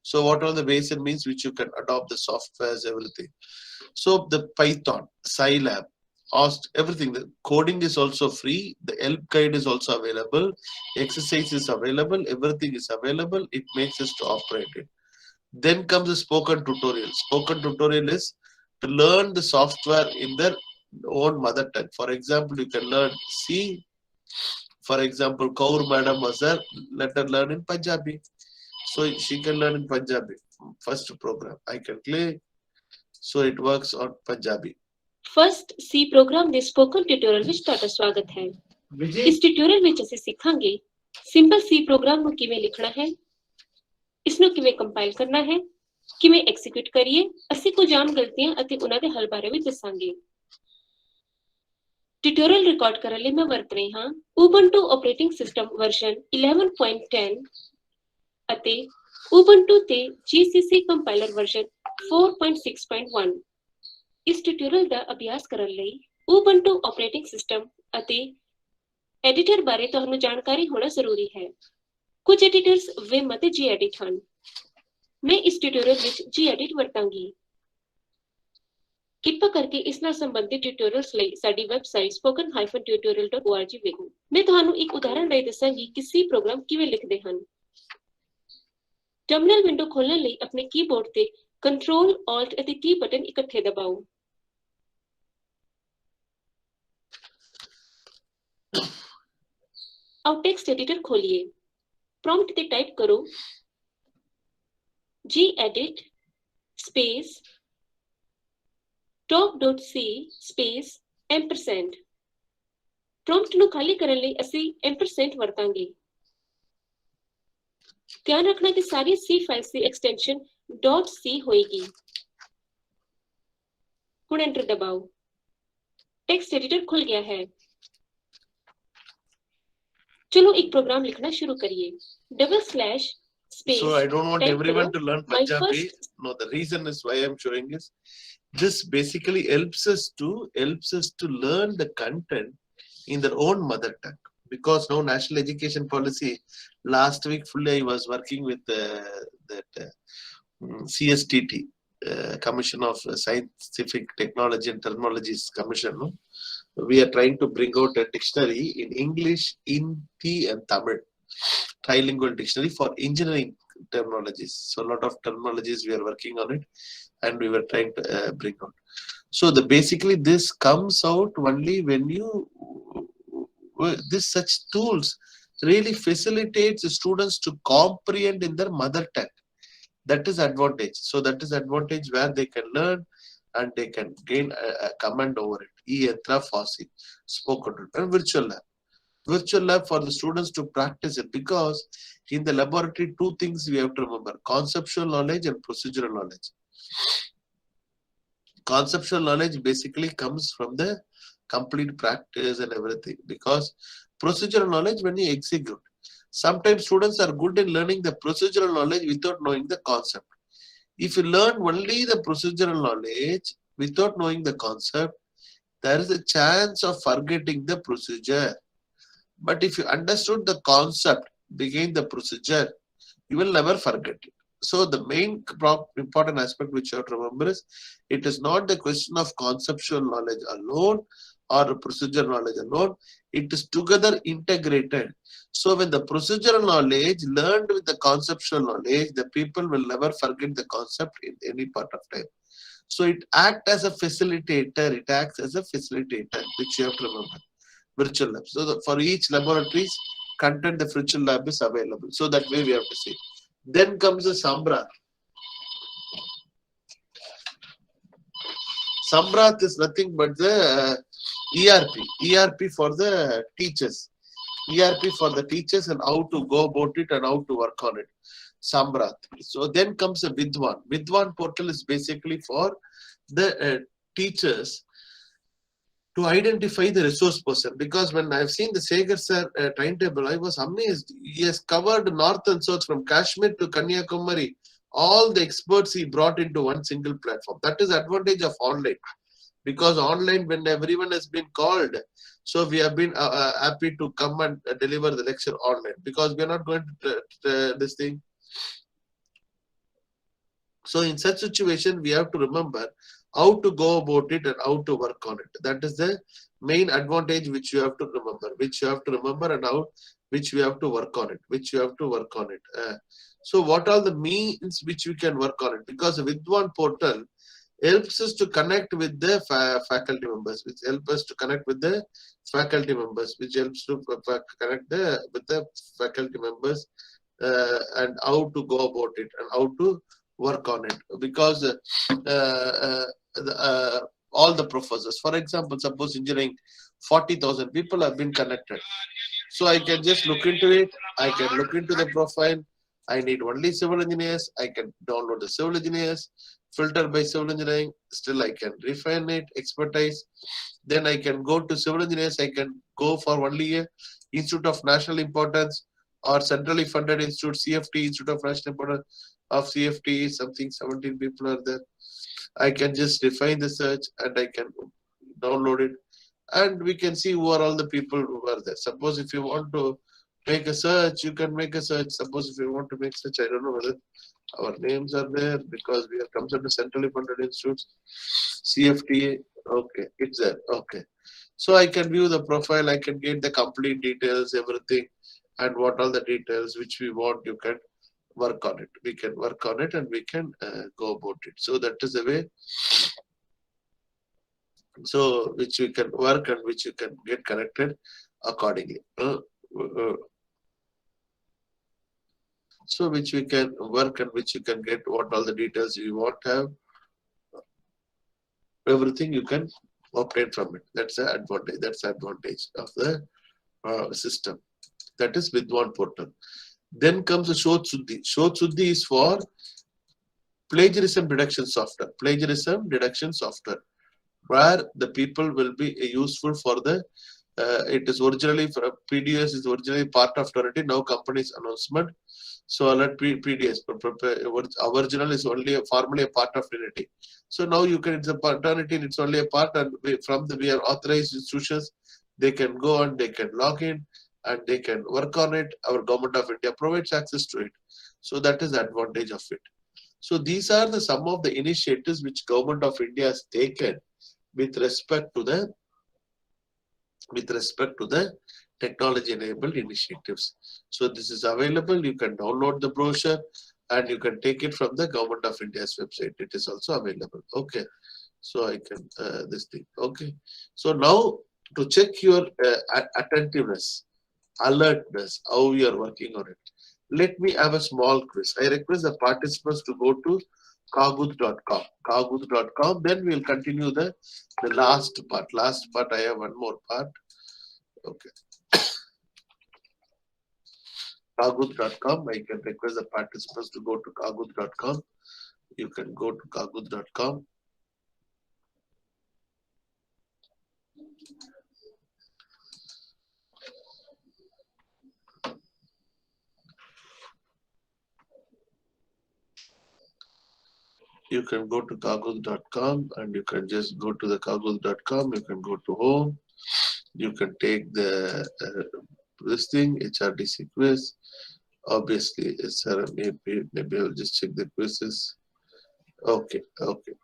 So what are the ways and means which you can adopt the softwares, everything. So the Python, Scilab, everything, the coding is also free, the help guide is also available, exercise is available, everything is available, it makes us to operate it. Then comes the spoken tutorial. Spoken tutorial is to learn the software in their own mother tongue. For example, you can learn C. For example, Kaur Madam was there, let her learn in Punjabi. So she can learn in Punjabi. First program, I can click. So it works on Punjabi. First C program ਦੇ spoken tutorial ਵਿੱਚ ਤੁਹਾਡਾ ਸਵਾਗਤ ਹੈ। ਇਸ tutorial ਵਿੱਚ ਅਸੀਂ ਸਿੱਖਾਂਗੇ simple ਸੀ programme ਨੂੰ ਕਿਵੇਂ ਲਿਖਣਾ ਹੈ, ਇਸ ਨੂੰ ਕਿਵੇਂ ਕੰਪਾਈਲ ਕਰਨਾ ਹੈ, ਕਿਵੇਂ ਐਕਸੀਕਿਊਟ ਕਰੀਏ। ਅਸੀਂ ਕੁਝ ਆਮ ਗਲਤੀਆਂ ਅਤੇ ਉਹਨਾਂ ਦੇ ਹੱਲ ਬਾਰੇ ਵੀ ਦੱਸਾਂਗੇ। ਟਿਊਟੋਰੀਅਲ ਰਿਕਾਰਡ ਕਰਨ ਲਈ ਮੈਂ ਵਰਤ ਰਹੀ ਹਾਂ ਉਬੰਟੂ ਆਪਰੇਟਿੰਗ ਸਿਸਟਮ ਵਰਜ਼ਨ 11.10 ਅਤੇ ਉਬੰਟੂ ਤੇ GCC ਕੰਪਾਈਲਰ ਵਰਜ਼ਨ 4.6.1। ਇਸ ਟਿਊਟੋਰੀਅਲ ਦਾ ਅਭਿਆਸ ਕਰਨ ਲਈ ਉਬੰਟੂ ਆਪਰੇਟਿੰਗ ਸਿਸਟਮ ਅਤੇ ਐਡੀਟਰ ਬਾਰੇ ਤੁਹਾਨੂੰ ਜਾਣਕਾਰੀ ਹੋਣਾ ਜ਼ਰੂਰੀ ਹੈ। ਕੁਝ ਐਡੀਟਰਸ ਵਿਮ ਅਤੇ Gedit ਹਨ। ਮੈਂ ਇਸ ਟਿਊਟੋਰੀਅਲ ਵਿੱਚ Gedit ਵਰਤਾਂਗੀ। ਕਿਰਪਾ ਕਰਕੇ ਇਸ ਨਾਲ ਸੰਬੰਧਿਤ ਟਿਊਟੋਰੀਅਲਸ ਲਈ ਸਾਡੀ ਵੈਬਸਾਈਟ spoken-tutorial.org ਵੇਖੋ। ਮੈਂ ਤੁਹਾਨੂੰ ਇੱਕ ਉਦਾਹਰਣ ਰਾਹੀਂ ਦੱਸਾਂਗੀ ਕਿ C ਪ੍ਰੋਗਰਾਮ ਕਿਵੇਂ ਲਿਖਦੇ ਹਨ। ਟਰਮੀਨਲ ਵਿੰਡੋ ਖੋਲ੍ਹਣ ਲਈ ਆਪਣੇ ਕੀਬੋਰਡ ਤੇ Ctrl, Alt ਅਤੇ T ਬਟਨ ਇਕੱਠੇ ਦਬਾਓ। ਆਓ ਟੈਕਸਟ ਐਡੀਟਰ ਖੋਲੀਏ। ਪ੍ਰੌਂਪਟ ਤੇ ਟਾਈਪ ਕਰੋ gedit space talk.c space ampersand। Prompt ਨੂੰ ਖਾਲੀ ਕਰਨ ਲਈ ਅਸੀਂ ampersand ਵਰਤਾਂਗੇ। ਧਿਆਨ ਰੱਖਣਾ ਕਿ ਸਾਰੀ C ਫਾਈਲਸ ਦੀ ਐਕਸਟੈਂਸ਼ਨ .c ਹੋਏਗੀ। ਹੁਣ ਐਂਟਰ ਦਬਾਓ। ਟੈਕਸਟ ਐਡੀਟਰ ਖੁੱਲ ਗਿਆ ਹੈ। ਚਲੋ ਇੱਕ ਪ੍ਰੋਗਰਾਮ ਲਿਖਣਾ ਸ਼ੁਰੂ ਕਰੀਏ। // So I don't want everyone to learn Punjabi. No, the reason is why I'm showing is this basically helps us to learn the content in their own mother tongue. Because now national education policy, last week fully I was working with that CSTT, Commission of Scientific Technology and Terminologies Commission. No? We are trying to bring out a dictionary in English, Hindi and Tamil, trilingual dictionary for engineering terminologies. So a lot of terminologies we are working on it, and we were trying to bring out. So basically this comes out only when such tools really facilitates the students to comprehend in their mother tongue. That is advantage. So that is advantage where they can learn and they can gain a command over it. E-Yantra, FOSSEE, spoken and virtual lab. Virtual lab for the students to practice it, because in the laboratory two things we have to remember: conceptual knowledge and procedural knowledge. Conceptual knowledge basically comes from the complete practice and everything, because procedural knowledge when you execute. Sometimes students are good in learning the procedural knowledge without knowing the concept. If you learn only the procedural knowledge without knowing the concept, there is a chance of forgetting the procedure. But if you understood the concept behind the procedure, you will never forget it. So the main important aspect which you have to remember is, it is not the question of conceptual knowledge alone or procedural knowledge alone. It is together integrated. So when the procedural knowledge learned with the conceptual knowledge, the people will never forget the concept in any part of time. So it acts as a facilitator. It acts as a facilitator, which you have to remember. Virtual lab. So for each laboratories, content the virtual lab is available. So that way we have to see. Then comes the Samrat. Samrat is nothing but the ERP for the teachers. ERP for the teachers and how to go about it and how to work on it. Samrat. So then comes the Vidwan. Vidwan portal is basically for the teachers to identify the resource person, because when I've seen the Segar sir timetable, I was amazed. He has covered north and south from Kashmir to Kanyakumari. All the experts he brought into one single platform. That is advantage of online, because online when everyone has been called, so we have been happy to come and deliver the lecture online, because we are not going to this thing. So in such situation, we have to remember how to go about it and how to work on it. That is the main advantage which you have to remember, and how which we have to work on it, so what are the means which we can work on it? Because with one portal helps us to connect with the faculty members, which helps us to connect with the faculty members, which helps to connect with the faculty members, and how to go about it and how to work on it. Because all the professors, for example, suppose engineering, 40,000 people have been connected. So I can just look into it. I can look into the profile. I need only civil engineers. I can download the civil engineers, filter by civil engineering. Still, I can refine it, expertise. Then I can go to civil engineers. I can go for only a Institute of National Importance or centrally funded institute, CFT, Institute of National Importance of CFT, something 17 people are there. I can just define the search and I can download it, and we can see who are all the people who are there. Suppose if you want to make a search, you can make a search. Suppose if you want to make search, I don't know whether our names are there, because we have come to centrally funded institutes, CFTA. Okay, it's there. Okay, so I can view the profile. I can get the complete details, everything, and what all the details which we want. You can work on it. We can work on it and we can go about it. So that is the way. So which you can work and which you can get connected accordingly. So which we can work and which you can get what all the details you want to have. Everything you can obtain from it. That's the advantage. That's the advantage of the system. That is with one portal. Then comes the Shodh Suddhi. Shodh Suddhi is for plagiarism detection software. Plagiarism detection software, where the people will be useful for the. It is originally for PDS is originally part of Trinity. Now company's announcement. So alert PDS original is only formally a part of Trinity. So now you can, it's a paternity, it's only a part, and we are authorized institutions. They can go and they can log in and they can work on it. Our government of India provides access to it. So that is the advantage of it. So these are the some of the initiatives which government of India has taken with respect to the technology enabled initiatives. So this is available. You can download the brochure and you can take it from the government of India's website. It is also available. Okay. So I can this thing. Okay. So now to check your attentiveness, alertness, how you are working on it. Let me have a small quiz. I request the participants to go to kaguth.com. Kaguth.com. Then we'll continue the last part. Last part, I have one more part. Okay. Kaguth.com. I can request the participants to go to kaguth.com. You can go to kaguth.com. you can go to kaguz.com and you can just go to the kaguz.com. You can go to home. You can take the this thing, HRDC quiz. Obviously, maybe I'll just check the quizzes. Okay. Okay.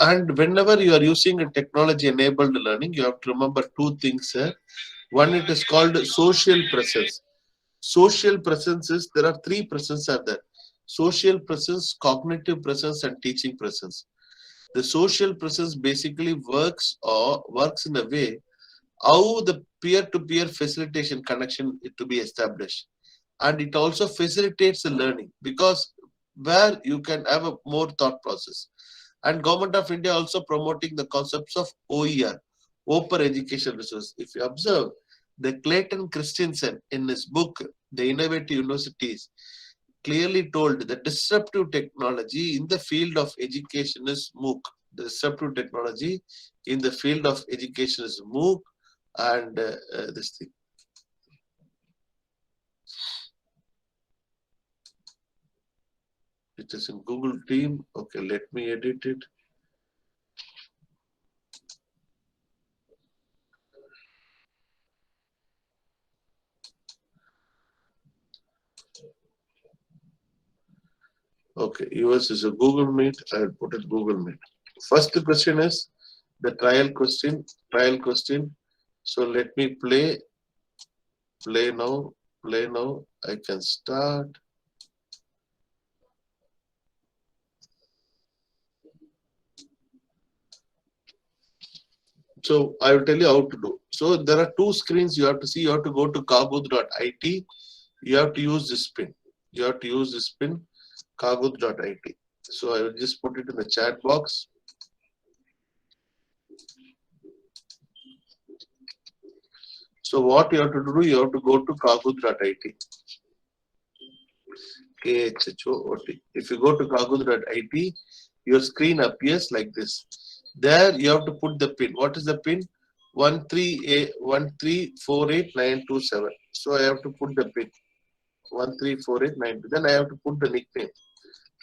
And whenever you are using a technology-enabled learning, you have to remember two things here. One, it is called social presence. Social presence is, there are three presence are there. Social presence, cognitive presence, and teaching presence. The social presence basically works in a way how the peer-to-peer facilitation connection is to be established. And it also facilitates the learning because where you can have a more thought process. And Government of India also promoting the concepts of OER, Open Education Resource. If you observe, the Clayton Christensen in his book, The Innovative Universities, clearly told that disruptive technology in the field of education is MOOC. The disruptive technology in the field of education is MOOC and this thing. It is in Google Team. Okay, let me edit it. Okay, yours is a Google Meet. I will put it Google Meet. First question is the trial question. So let me play now. I can start. So I will tell you how to do. So there are two screens you have to see. You have to go to kaguz.it. You have to use this pin. Kaguz.it. So I will just put it in the chat box. So what you have to do, you have to go to kaguz.it. KHHOOT. If you go to kaguz.it, your screen appears like this. There you have to put the pin. What is the pin? 1348927. So I have to put the pin 13489. Then I have to put the nickname.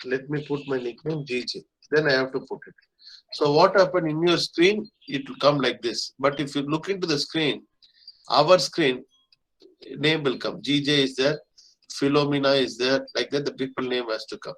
Let me put my nickname GJ. Then I have to put it. So what happened in your screen? It will come like this. But if you look into the screen, our screen name will come. GJ is there. Philomena is there. Like that, the people name has to come.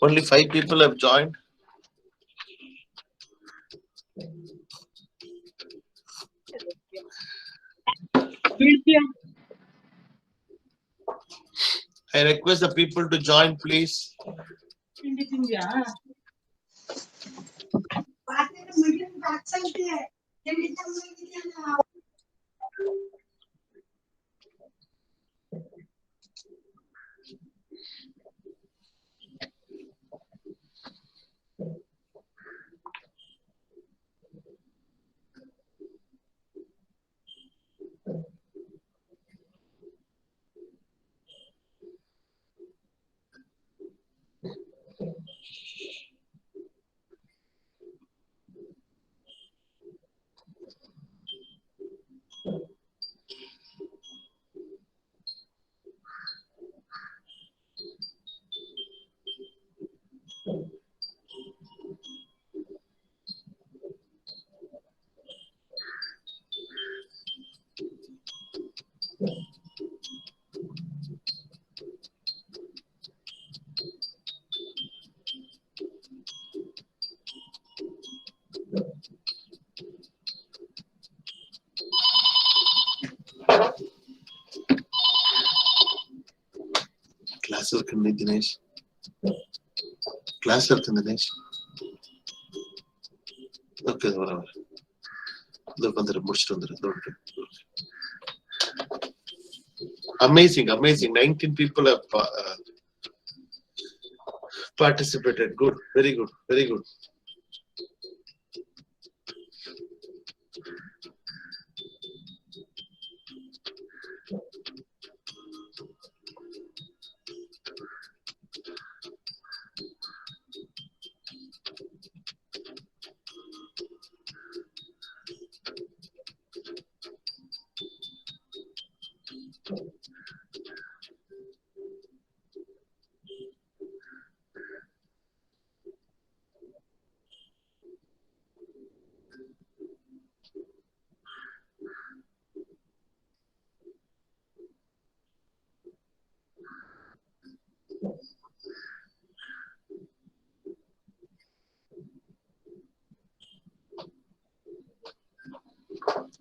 Only 5 people have joined. I request the people to join, please. Class irukku Dinesh. Class irukku Dinesh. Okay, whatever. Amazing. 19 people have participated. Good. Very good. Very good.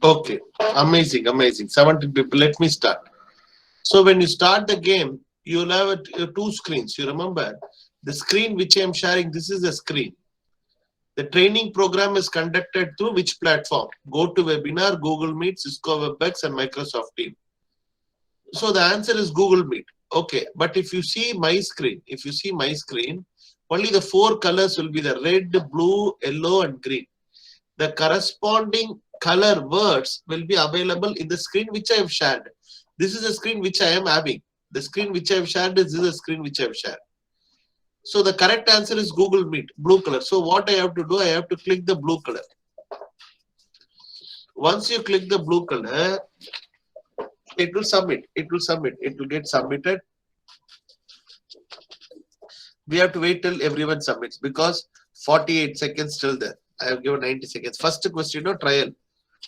Okay, amazing, amazing. 70 people. Let me start. So when you start the game, you'll have two screens. You remember the screen which I am sharing. This is the screen. The training program is conducted through which platform? Go to webinar, Google Meet, Cisco WebEx, and Microsoft Teams. So the answer is Google Meet. Okay, but if you see my screen, only the four colors will be the red, blue, yellow, and green. The corresponding color words will be available in the screen which I have shared. This is the screen which I am having. The screen which I have shared is the screen which I have shared. So the correct answer is Google Meet, blue color. So what I have to do, I have to click the blue color. Once you click the blue color, it will submit. It will get submitted. We have to wait till everyone submits because 48 seconds still there. I have given 90 seconds. First question, trial.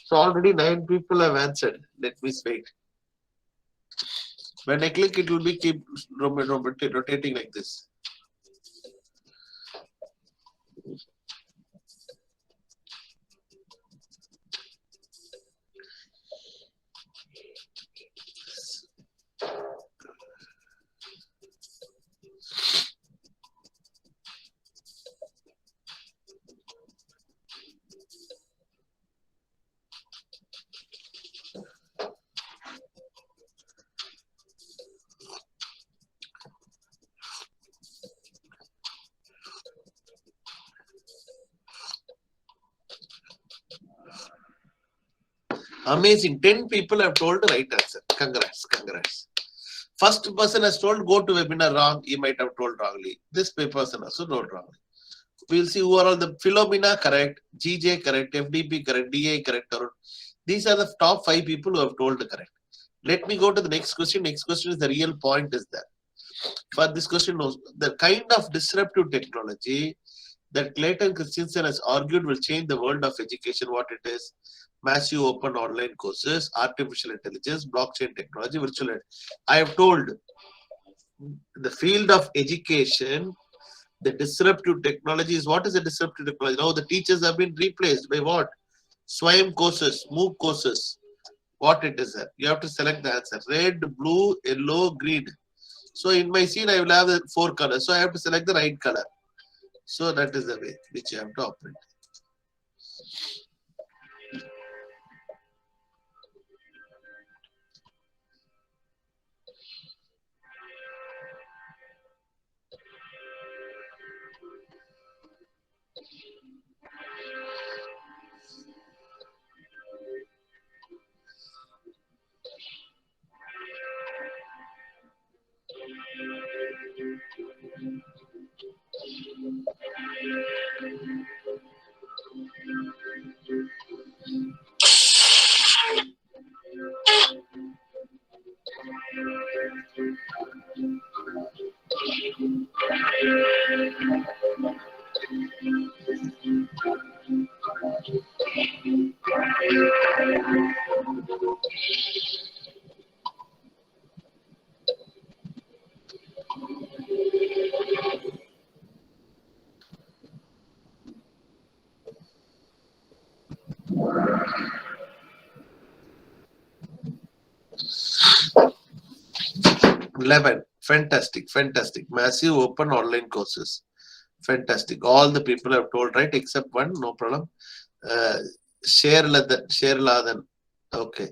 So already 9 people have answered. Let me wait. When I click, it will be keep rotating like this. Amazing. 10 people have told the right answer. Congrats. Congrats. First person has told go to webinar wrong. He might have told wrongly. This person also told wrongly. We'll see who are all the Philomena correct, GJ correct, FDP correct, DA correct. These are the top 5 people who have told the correct. Let me go to the next question. Next question is the real point is that. For this question, the kind of disruptive technology that Clayton Christensen has argued will change the world of education. What it is? Massive open online courses, artificial intelligence, blockchain technology, virtual. I have told the field of education, the disruptive technology is what is the disruptive technology? Now the teachers have been replaced by what? Swayam courses, MOOC courses. What it is that? You have to select the answer. Red, blue, yellow, green. So in my scene, I will have the 4 colors. So I have to select the right color. So that is the way which you have to operate. Fantastic, fantastic. Massive open online courses. Fantastic. All the people have told right except one, no problem. Sherladan. Okay.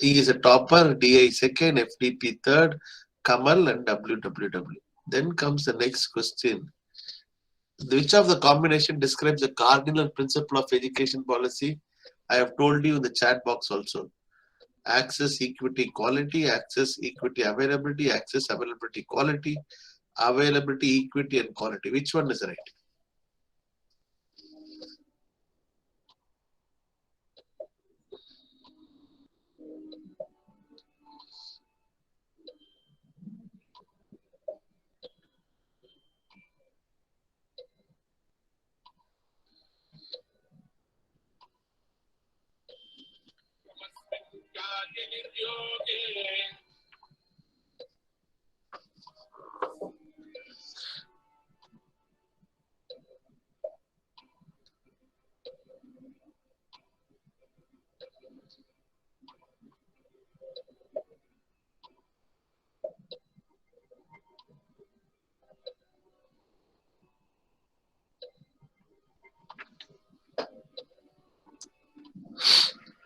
He is a topper, DI second, FDP third, Kamal and WWW. Then comes the next question. Which of the combination describes the cardinal principle of education policy? I have told you in the chat box also. Access, equity, quality, access, equity, availability, access, availability, quality, availability, equity, and quality. Which one is right?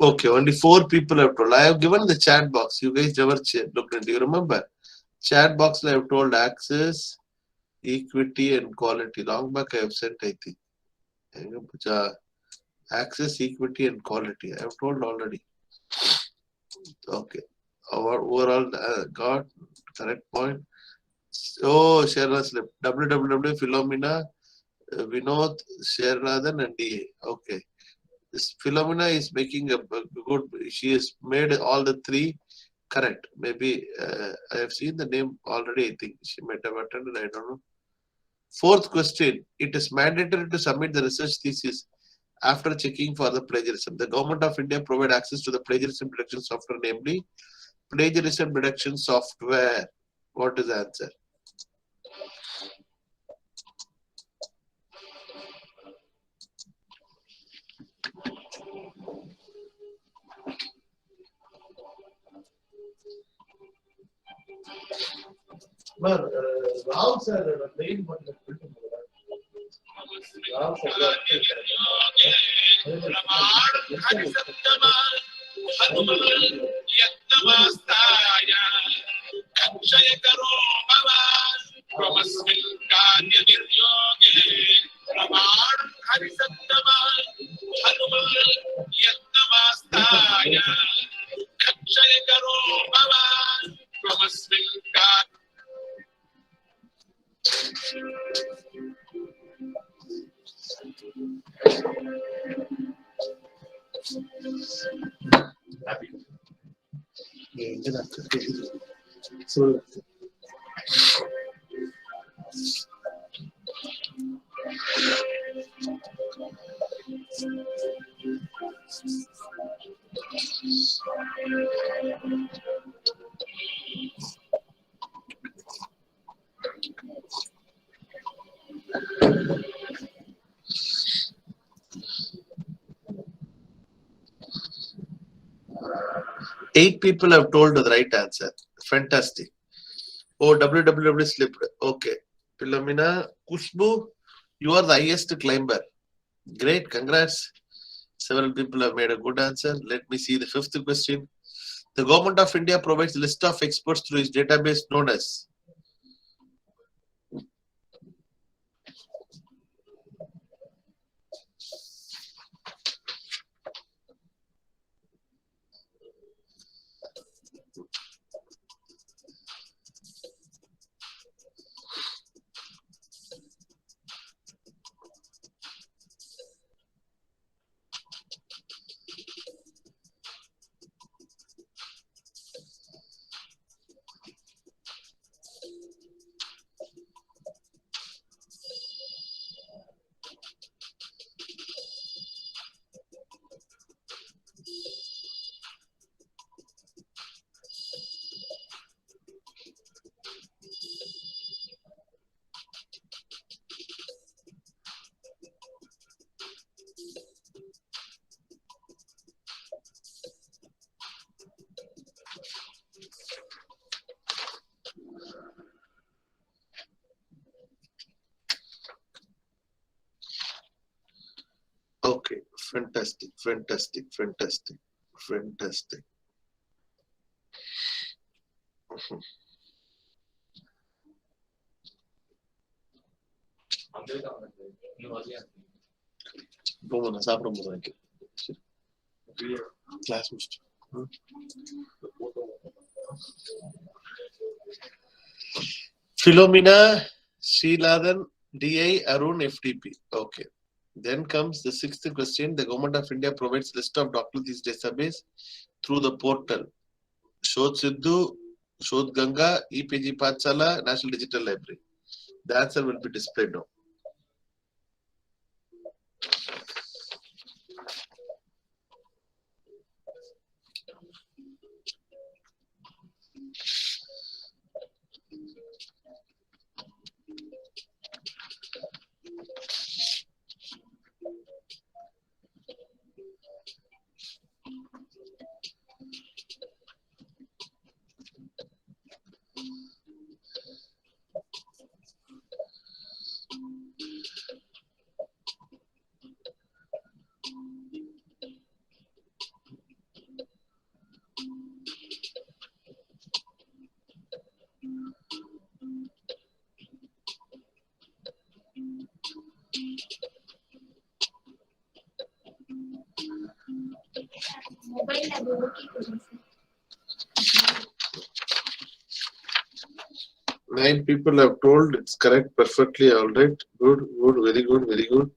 Okay, only 4 people have told. I have given the chat box. You guys never looked into. You remember? Chat box I have told access, equity, and quality. Long back I have sent, I think. Access, equity, and quality. I have told already. Okay. Our overall got correct point. Oh, Sharla slip. www Philomena, Vinod, Sharladhan, and DA. Okay. This Philomena is making a good. She has made all the 3 correct. Maybe I have seen the name already. I think she might have attended. I don't know. 4th question. It is mandatory to submit the research thesis after checking for the plagiarism. The Government of India provide access to the plagiarism detection software, namely plagiarism detection software. What is the answer? Rao sir, main one. Rao sir. So, 8 people have told the right answer. Fantastic. Oh, www slipped. Okay. Philomena, Kushbu, you are the highest climber. Great, congrats. Several people have made a good answer. Let me see the 5th question. The Government of India provides a list of experts through its database known as. Okay, fantastic, fantastic, fantastic, fantastic. போமா சாப்பிட போறேன் class முடிச்சுட்டு Philomena, Sriladhan, DI, Arun, FDP. Okay. Then comes the sixth question. The Government of India provides list of doctors database through the portal. Shodh SINDU, Shodh Ganga, EPG Pathshala, National Digital Library. The answer will be displayed now. Nine people have told it's correct perfectly. All right. Good, good, very good, very good.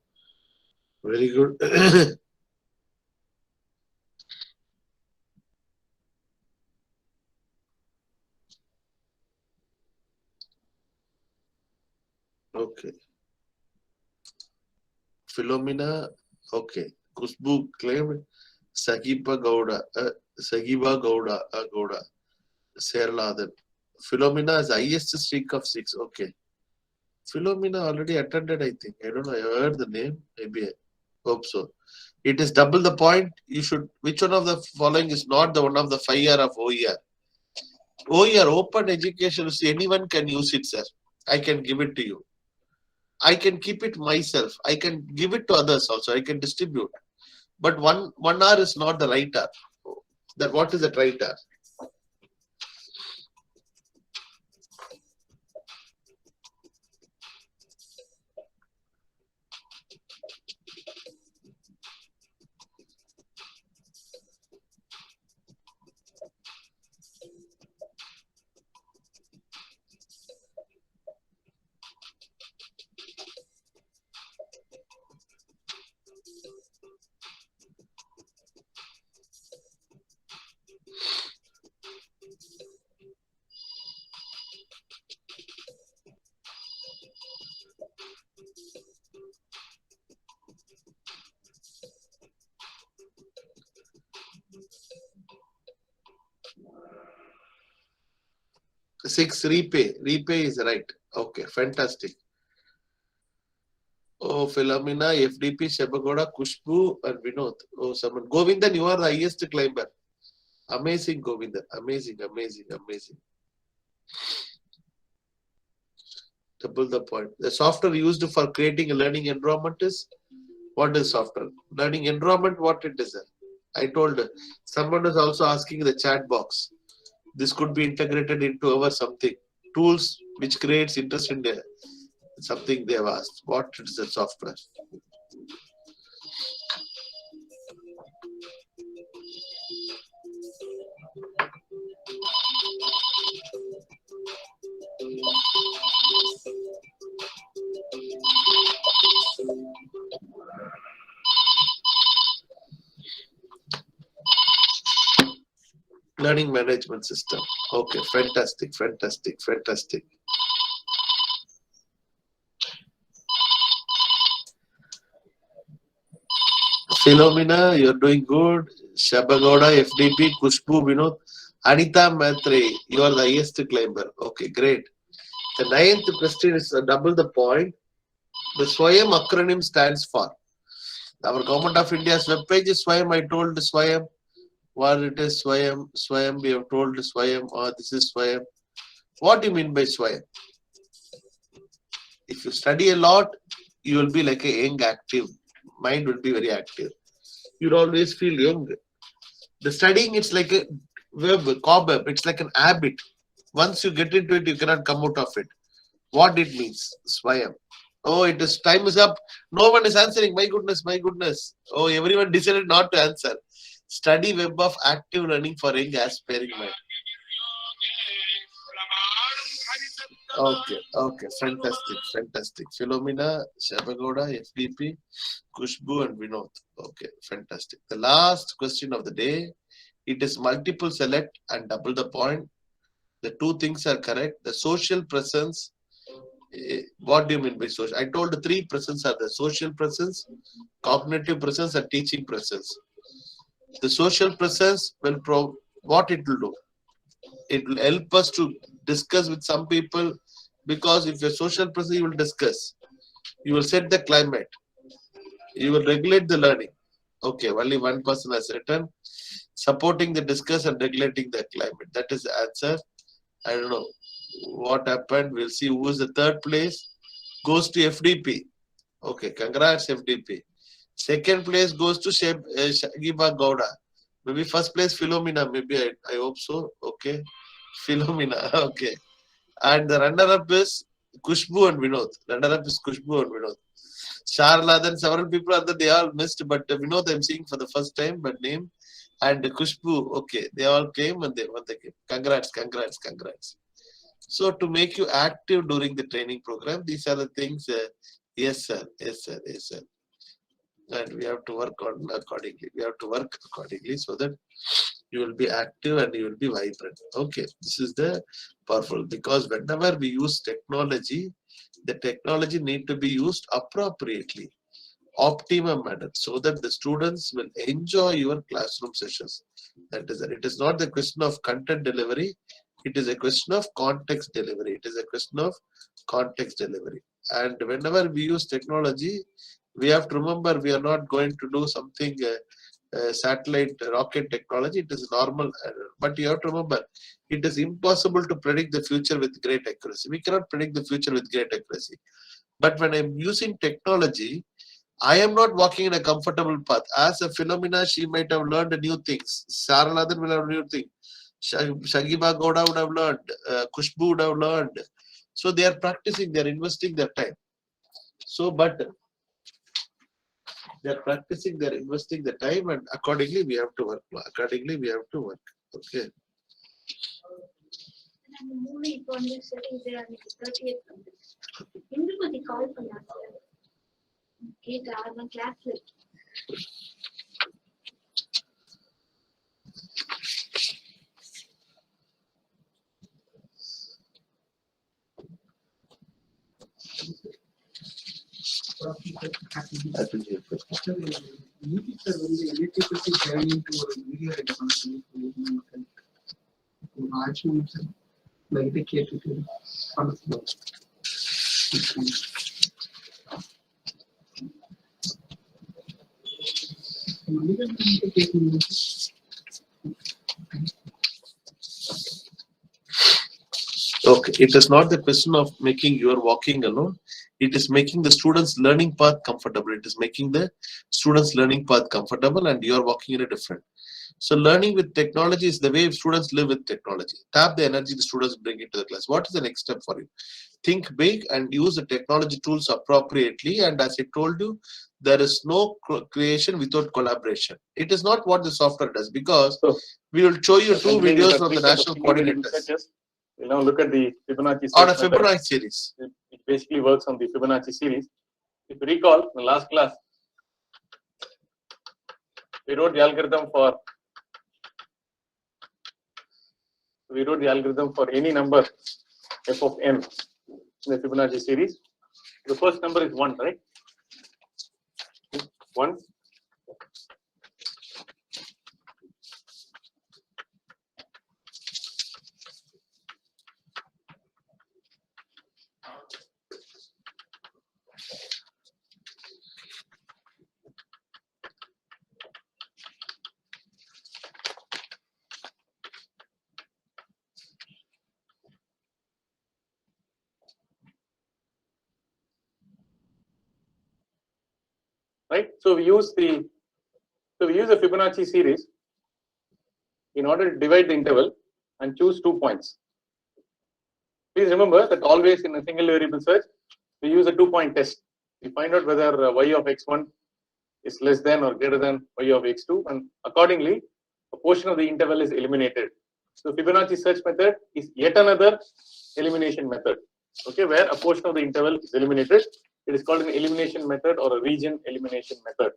Very good. Okay. Philomena, okay. Kusbu claimed Sagiba Gowda, Gowda, Serladhan. Philomena has highest streak of 6. Okay. Philomena already attended, I think. I don't know. I heard the name. Maybe I hope so. It is double the point. You should. Which one of the following is not the one of the 5 year of OER? OER, open education. See, anyone can use it, sir. I can give it to you. I can keep it myself. I can give it to others also. I can distribute. But one hour is not the right hour. That what is the right hour? Six, repay. Repay is right. Okay, fantastic. Oh, Philomena, FDP, Shebagoda, Kushbu, and Vinod. Oh, someone. Govindan, you are the highest climber. Amazing, Govindan. Amazing, amazing, amazing. Double the point. The software used for creating a learning environment is, what is software? Learning environment, what it is? I told someone is also asking the chat box. This could be integrated into our something. Tools which creates interest in the something they have asked. What is the software? Learning management system. Okay, fantastic, fantastic, fantastic. Philomena, you're doing good. Shabagoda, FDP, Kushbu, Vinod, Anita Matre, you are the highest climber. Okay, great. The 9th question is double the point. The SWAYAM acronym stands for. Our Government of India's webpage is SWAYAM. I told SWAYAM. What it is SWAYAM. SWAYAM, we have told SWAYAM. Oh, this is SWAYAM. What do you mean by SWAYAM? If you study a lot, you will be like a young active. Mind will be very active. You'll always feel young. The studying, it's like a web, cobweb. It's like an habit. Once you get into it, you cannot come out of it. What it means? SWAYAM. Oh, it is time is up. No one is answering. My goodness, my goodness. Oh, everyone decided not to answer. Study web of active learning for young aspiring mind. Okay, fantastic. Philomena, Shabagoda, FDP, Kushbu, and Vinod. Okay, fantastic. The last question of the day. It is multiple select and double the point. The two things are correct. The social presence. What do you mean by social? I told the three presence are the social presence, cognitive presence, and teaching presence. The social presence will what it will do? It will help us to discuss with some people, because if you're social presence, you will discuss. You will set the climate. You will regulate the learning. Okay, only one person has written. Supporting the discuss and regulating the climate. That is the answer. I don't know what happened. We'll see who is the third place. Goes to FDP. Okay, congrats FDP. Second place goes to Shagiba Gowda. Maybe first place Philomena. Maybe I hope so. Okay, Philomena. Okay, and the runner-up is Kushbu and Vinod. Runner-up is Kushbu and Vinod. Sharla, then several people are there. They all missed, but Vinod I'm seeing for the first time. But name. And Kushbu, okay, they all came and they won the game. Congrats. So to make you active during the training program, these are the things. Yes, sir. And we have to work on accordingly. So that you will be active and you will be vibrant. Okay, this is the powerful, because whenever we use technology, the technology need to be used appropriately. Optimum manner, so that the students will enjoy your classroom sessions. That is, it is not the question of content delivery, it is a question of context delivery. And whenever we use technology, we have to remember we are not going to do something satellite rocket technology. It is normal, but you have to remember it is impossible to predict the future with great accuracy. We cannot predict the future with great accuracy. But when I'm using technology, I am not walking in a comfortable path. As a Philomena, she might have learned new things. Saraladan will have new things. Shagiba Gowda would have learned. Kushbu would have learned. So they are practicing, they are investing their time. So, but they are practicing, they are investing the time, and accordingly we have to work. Okay. Okay, it is not the question of making your walking alone. It is making the students' learning path comfortable. It is making the students' learning path comfortable, and you are walking in a different. So learning with technology is the way students live with technology. Tap the energy the students bring into the class. What is the next step for you? Think big and use the technology tools appropriately. And as I told you, there is no creation without collaboration. It is not what the software does, because we will show you two videos from the national coordinators. You know, look at the Fibonacci series. On a Fibonacci series. It basically works on the Fibonacci series. If you recall, in the last class, we wrote the algorithm for any number f of n in the Fibonacci series. The first number is 1, right? 1. Right, so we use the Fibonacci series in order to divide the interval and choose 2 points. Please remember that always in a single variable search, we use a 2-point test. We find out whether y of x1 is less than or greater than y of x2, and accordingly, a portion of the interval is eliminated. So Fibonacci search method is yet another elimination method. Okay, where a portion of the interval is eliminated. It is called an elimination method or a region elimination method.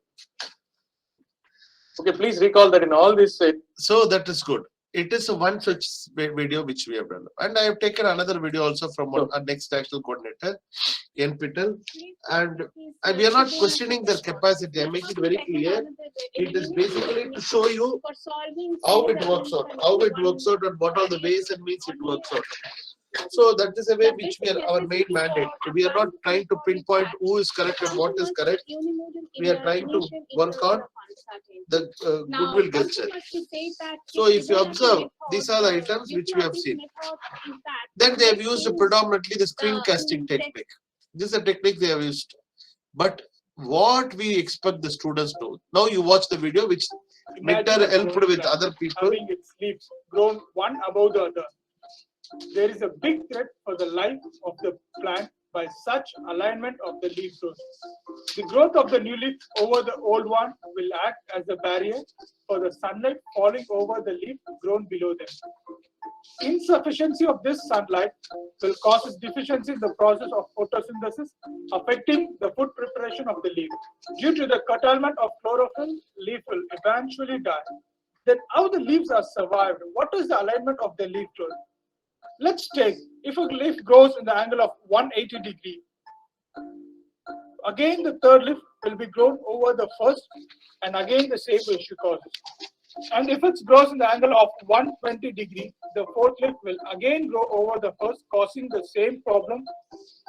Okay, please recall that in all this. So that is good. It is a one such video which we have done. And I have taken another video also from our next national coordinator, NPTL. And we are not questioning their capacity. I make it very clear. It is basically to show you how it works out, and what are the ways and means it works out. So that is a way which we are our main mandate. We are not trying to pinpoint who is correct and what is correct. We are trying to work on the goodwill culture. So if you observe, these are the items which we have seen. Then they have used predominantly the screencasting technique. This is a technique they have used. But what we expect the students to. Now you watch the video which NITTTR helped with other people. Having its leaves grown one above the other. There is a big threat for the life of the plant by such alignment of the leaf growth. The growth of the new leaf over the old one will act as a barrier for the sunlight falling over the leaf grown below them. Insufficiency of this sunlight will cause a deficiency in the process of photosynthesis, affecting the food preparation of the leaf. Due to the curtailment of chlorophyll, leaf will eventually die. Then how the leaves are survived? What is the alignment of the leaf growth? Let's take, if a leaf grows in the angle of 180 degree, again the third leaf will be grown over the first, and again the same issue causes. And if it grows in the angle of 120 degree, the fourth leaf will again grow over the first, causing the same problem,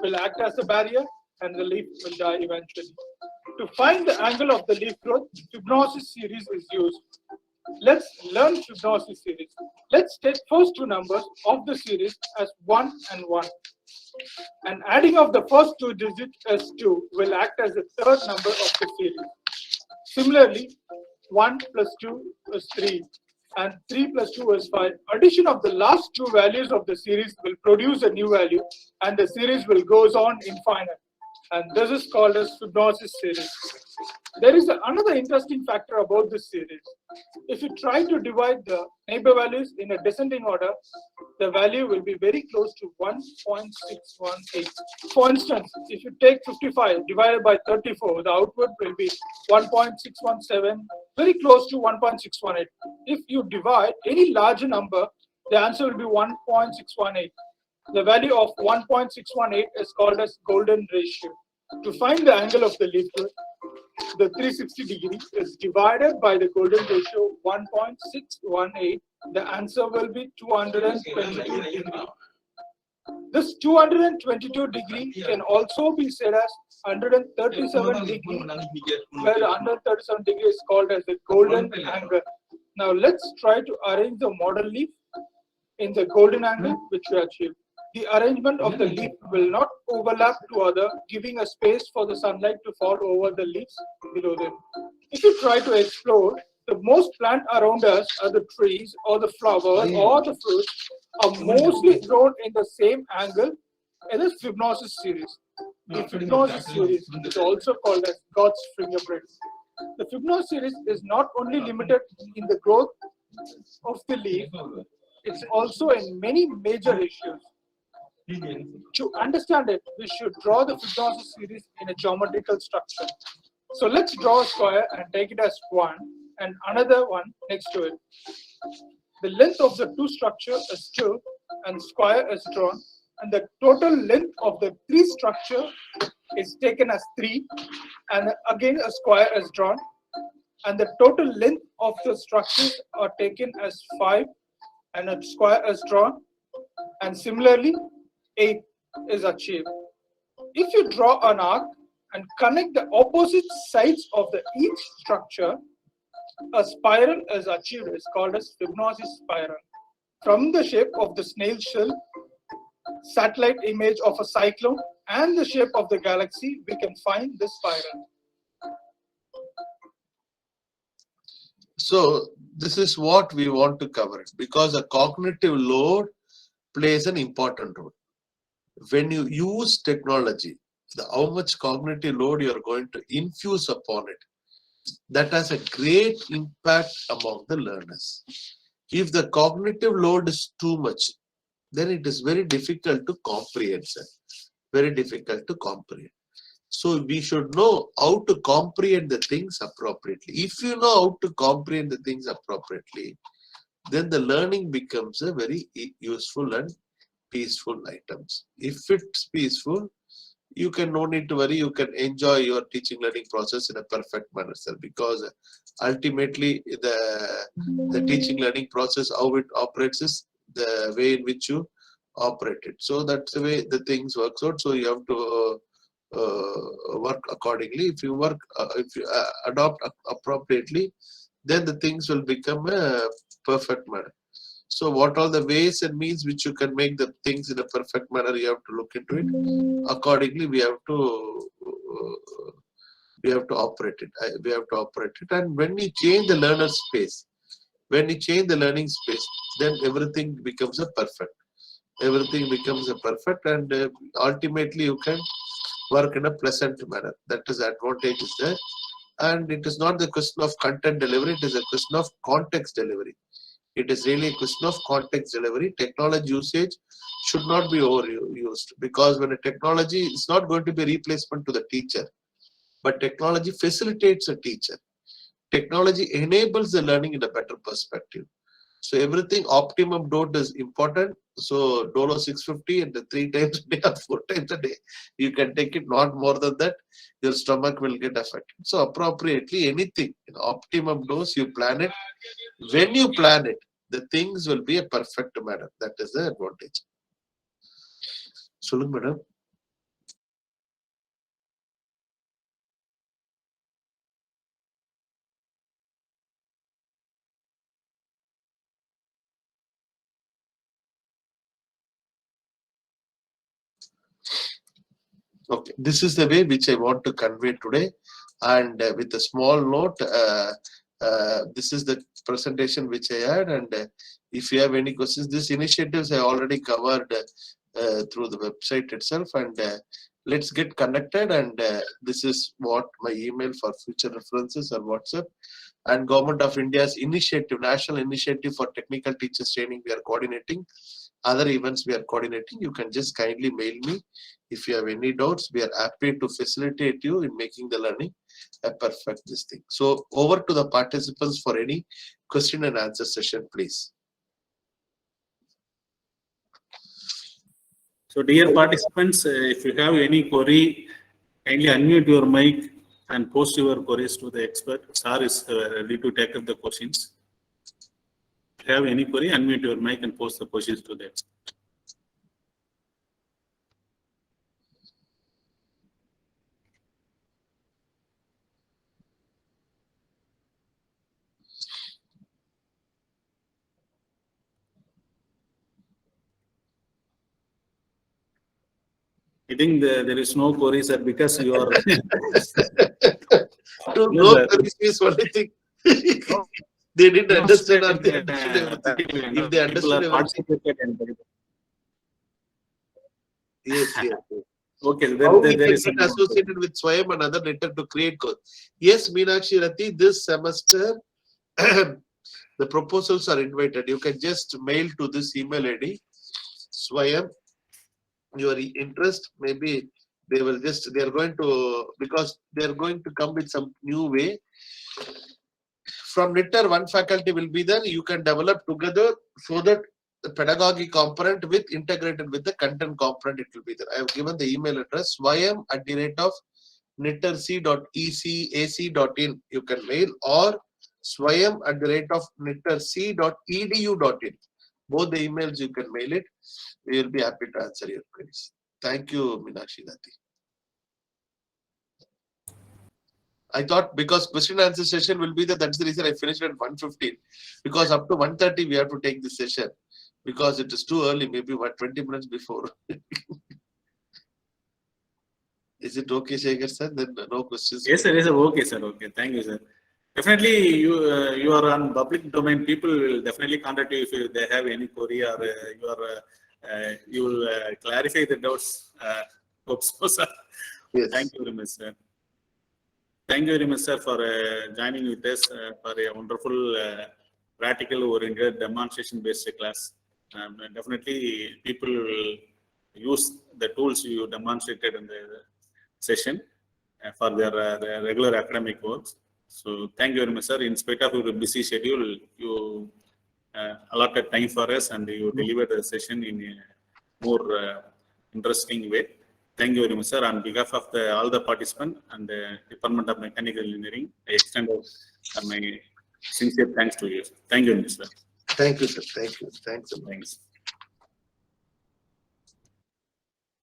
will act as a barrier, and the leaf will die eventually. To find the angle of the leaf growth, Fibonacci series is used. Let's learn Fibonacci series. Let's take first two numbers of the series as 1 and 1. And adding of the first two digits as 2 will act as the third number of the series. Similarly, 1 plus 2 is 3 and 3 plus 2 is 5. Addition of the last two values of the series will produce a new value, and the series will goes on infinite. And this is called as Fibonacci series. There is another interesting factor about this series. If you try to divide the neighbor values in a descending order, the value will be very close to 1.618. For instance, if you take 55 divided by 34, the output will be 1.617, very close to 1.618. If you divide any larger number, the answer will be 1.618. The value of 1.618 is called as golden ratio. To find the angle of the leaf growth, the 360 degree is divided by the golden ratio 1.618. The answer will be 222 degree. This 222 degree can also be said as 137 degree, where the 137 degree is called as the golden angle. Now let's try to arrange the model leaf in the golden angle which we achieved. The arrangement of the leaf will not overlap to other, giving a space for the sunlight to fall over the leaves below them. If you try to explore, the most plant around us are the trees or the flowers or the fruits are mostly grown in the same angle in the Fibonacci series. The Fibonacci series is also called as God's fingerprint. The Fibonacci series is not only limited in the growth of the leaf, it's also in many major issues. To understand it, we should draw the Fibonacci series in a geometrical structure. So let's draw a square and take it as 1 and another one next to it. The length of the two structures is 2 and square is drawn, and the total length of the three structure is taken as 3, and again a square is drawn, and the total length of the structures are taken as 5 and a square is drawn, and similarly 8 is achieved. If you draw an arc and connect the opposite sides of each structure, a spiral is achieved. It's called as Fibonacci spiral. From the shape of the snail shell, satellite image of a cyclone, and the shape of the galaxy, we can find this spiral. So this is what we want to cover, because a cognitive load plays an important role. When you use technology, how much cognitive load you are going to infuse upon it. That has a great impact among the learners. If the cognitive load is too much, then it is very difficult to comprehend, sir. Very difficult to comprehend. So we should know how to comprehend the things appropriately. If you know how to comprehend the things appropriately, then the learning becomes a very useful and peaceful items. If it's peaceful, you can no need to worry, you can enjoy your teaching learning process in a perfect manner, sir, because ultimately the teaching learning process, how it operates is the way in which you operate it. So that's the way the things work out. So you have to work accordingly. If you work, if you adopt appropriately, then the things will become a perfect manner. So what are the ways and means which you can make the things in a perfect manner, you have to look into it. Accordingly, we have to operate it. We have to operate it. And when you change the learner space, when you change the learning space, then everything becomes a perfect. Everything becomes a perfect, and ultimately you can work in a pleasant manner. That is the advantage is there. And it is not the question of content delivery, it is a question of context delivery. It is really a question of context delivery. Technology usage should not be overused, because when a technology is not going to be a replacement to the teacher, but technology facilitates a teacher. Technology enables the learning in a better perspective. So everything optimum dose is important. So Dolo 650 and the 3 times a day or 4 times a day, you can take it, not more than that. Your stomach will get affected. So appropriately, anything in optimum dose, you plan it. When you plan it, the things will be a perfect manner. That is the advantage. Solung, madam. Okay, this is the way which I want to convey today, and with a small note, this is the presentation which I had, and if you have any questions, these initiatives I already covered through the website itself, and let's get connected, and this is what my email for future references or WhatsApp. And Government of India's initiative, National Initiative for Technical Teachers Training, we are coordinating. Other events we are coordinating. You can just kindly mail me if you have any doubts. We are happy to facilitate you in making the learning a perfect this thing. So over to the participants for any question and answer session, please. So dear participants, if you have any query, kindly unmute your mic and post your queries to the expert. Sir is ready to take up the questions. If you have any query, unmute your mic and post the questions to the expert. I think there is no queries, sir, because you are. No queries is only thing. They didn't understand or they understood everything. If they understood everything. Yes. Okay, How we there can is get associated with Swayam and other NITTTR to create course. Yes, Meenakshi Rati, this semester the proposals are invited. You can just mail to this email ID, Swayam, your interest. Maybe they are going to, because they are going to come with some new way. From NITTTR, one faculty will be there. You can develop together so that the pedagogy component with integrated with the content component, it will be there. I have given the email address swayam@nittrc.ecac.in. You can mail, or swayam@nittrc.edu.in. Both the emails you can mail it. We will be happy to answer your queries. Thank you, Meenakshi Dati. I thought because question and answer session will be there, that's the reason I finished at 1:15. Because up to 1:30 we have to take this session. Because it is too early, maybe 20 minutes before. Is it okay, Shekhar sir? Then no questions. Yes, sir. Yes, sir. Okay, sir. Okay. Thank you, sir. Definitely, you are on public domain. People will definitely contact you if they have any query, or you will clarify the doubts. Hope so, sir. Yes. Thank you very much, sir. Thank you very much, sir, for joining with us for a wonderful practical-oriented demonstration-based class. Definitely, people will use the tools you demonstrated in the session for their regular academic works. So, thank you very much, sir. In spite of your busy schedule, you allotted time for us and you delivered the session in a more interesting way. Thank you very much, sir. On behalf of all the participants and the Department of Mechanical Engineering, I extend my sincere thanks to you. Thank you very much, sir. Thank you, sir. Thank you. Thanks. Thanks.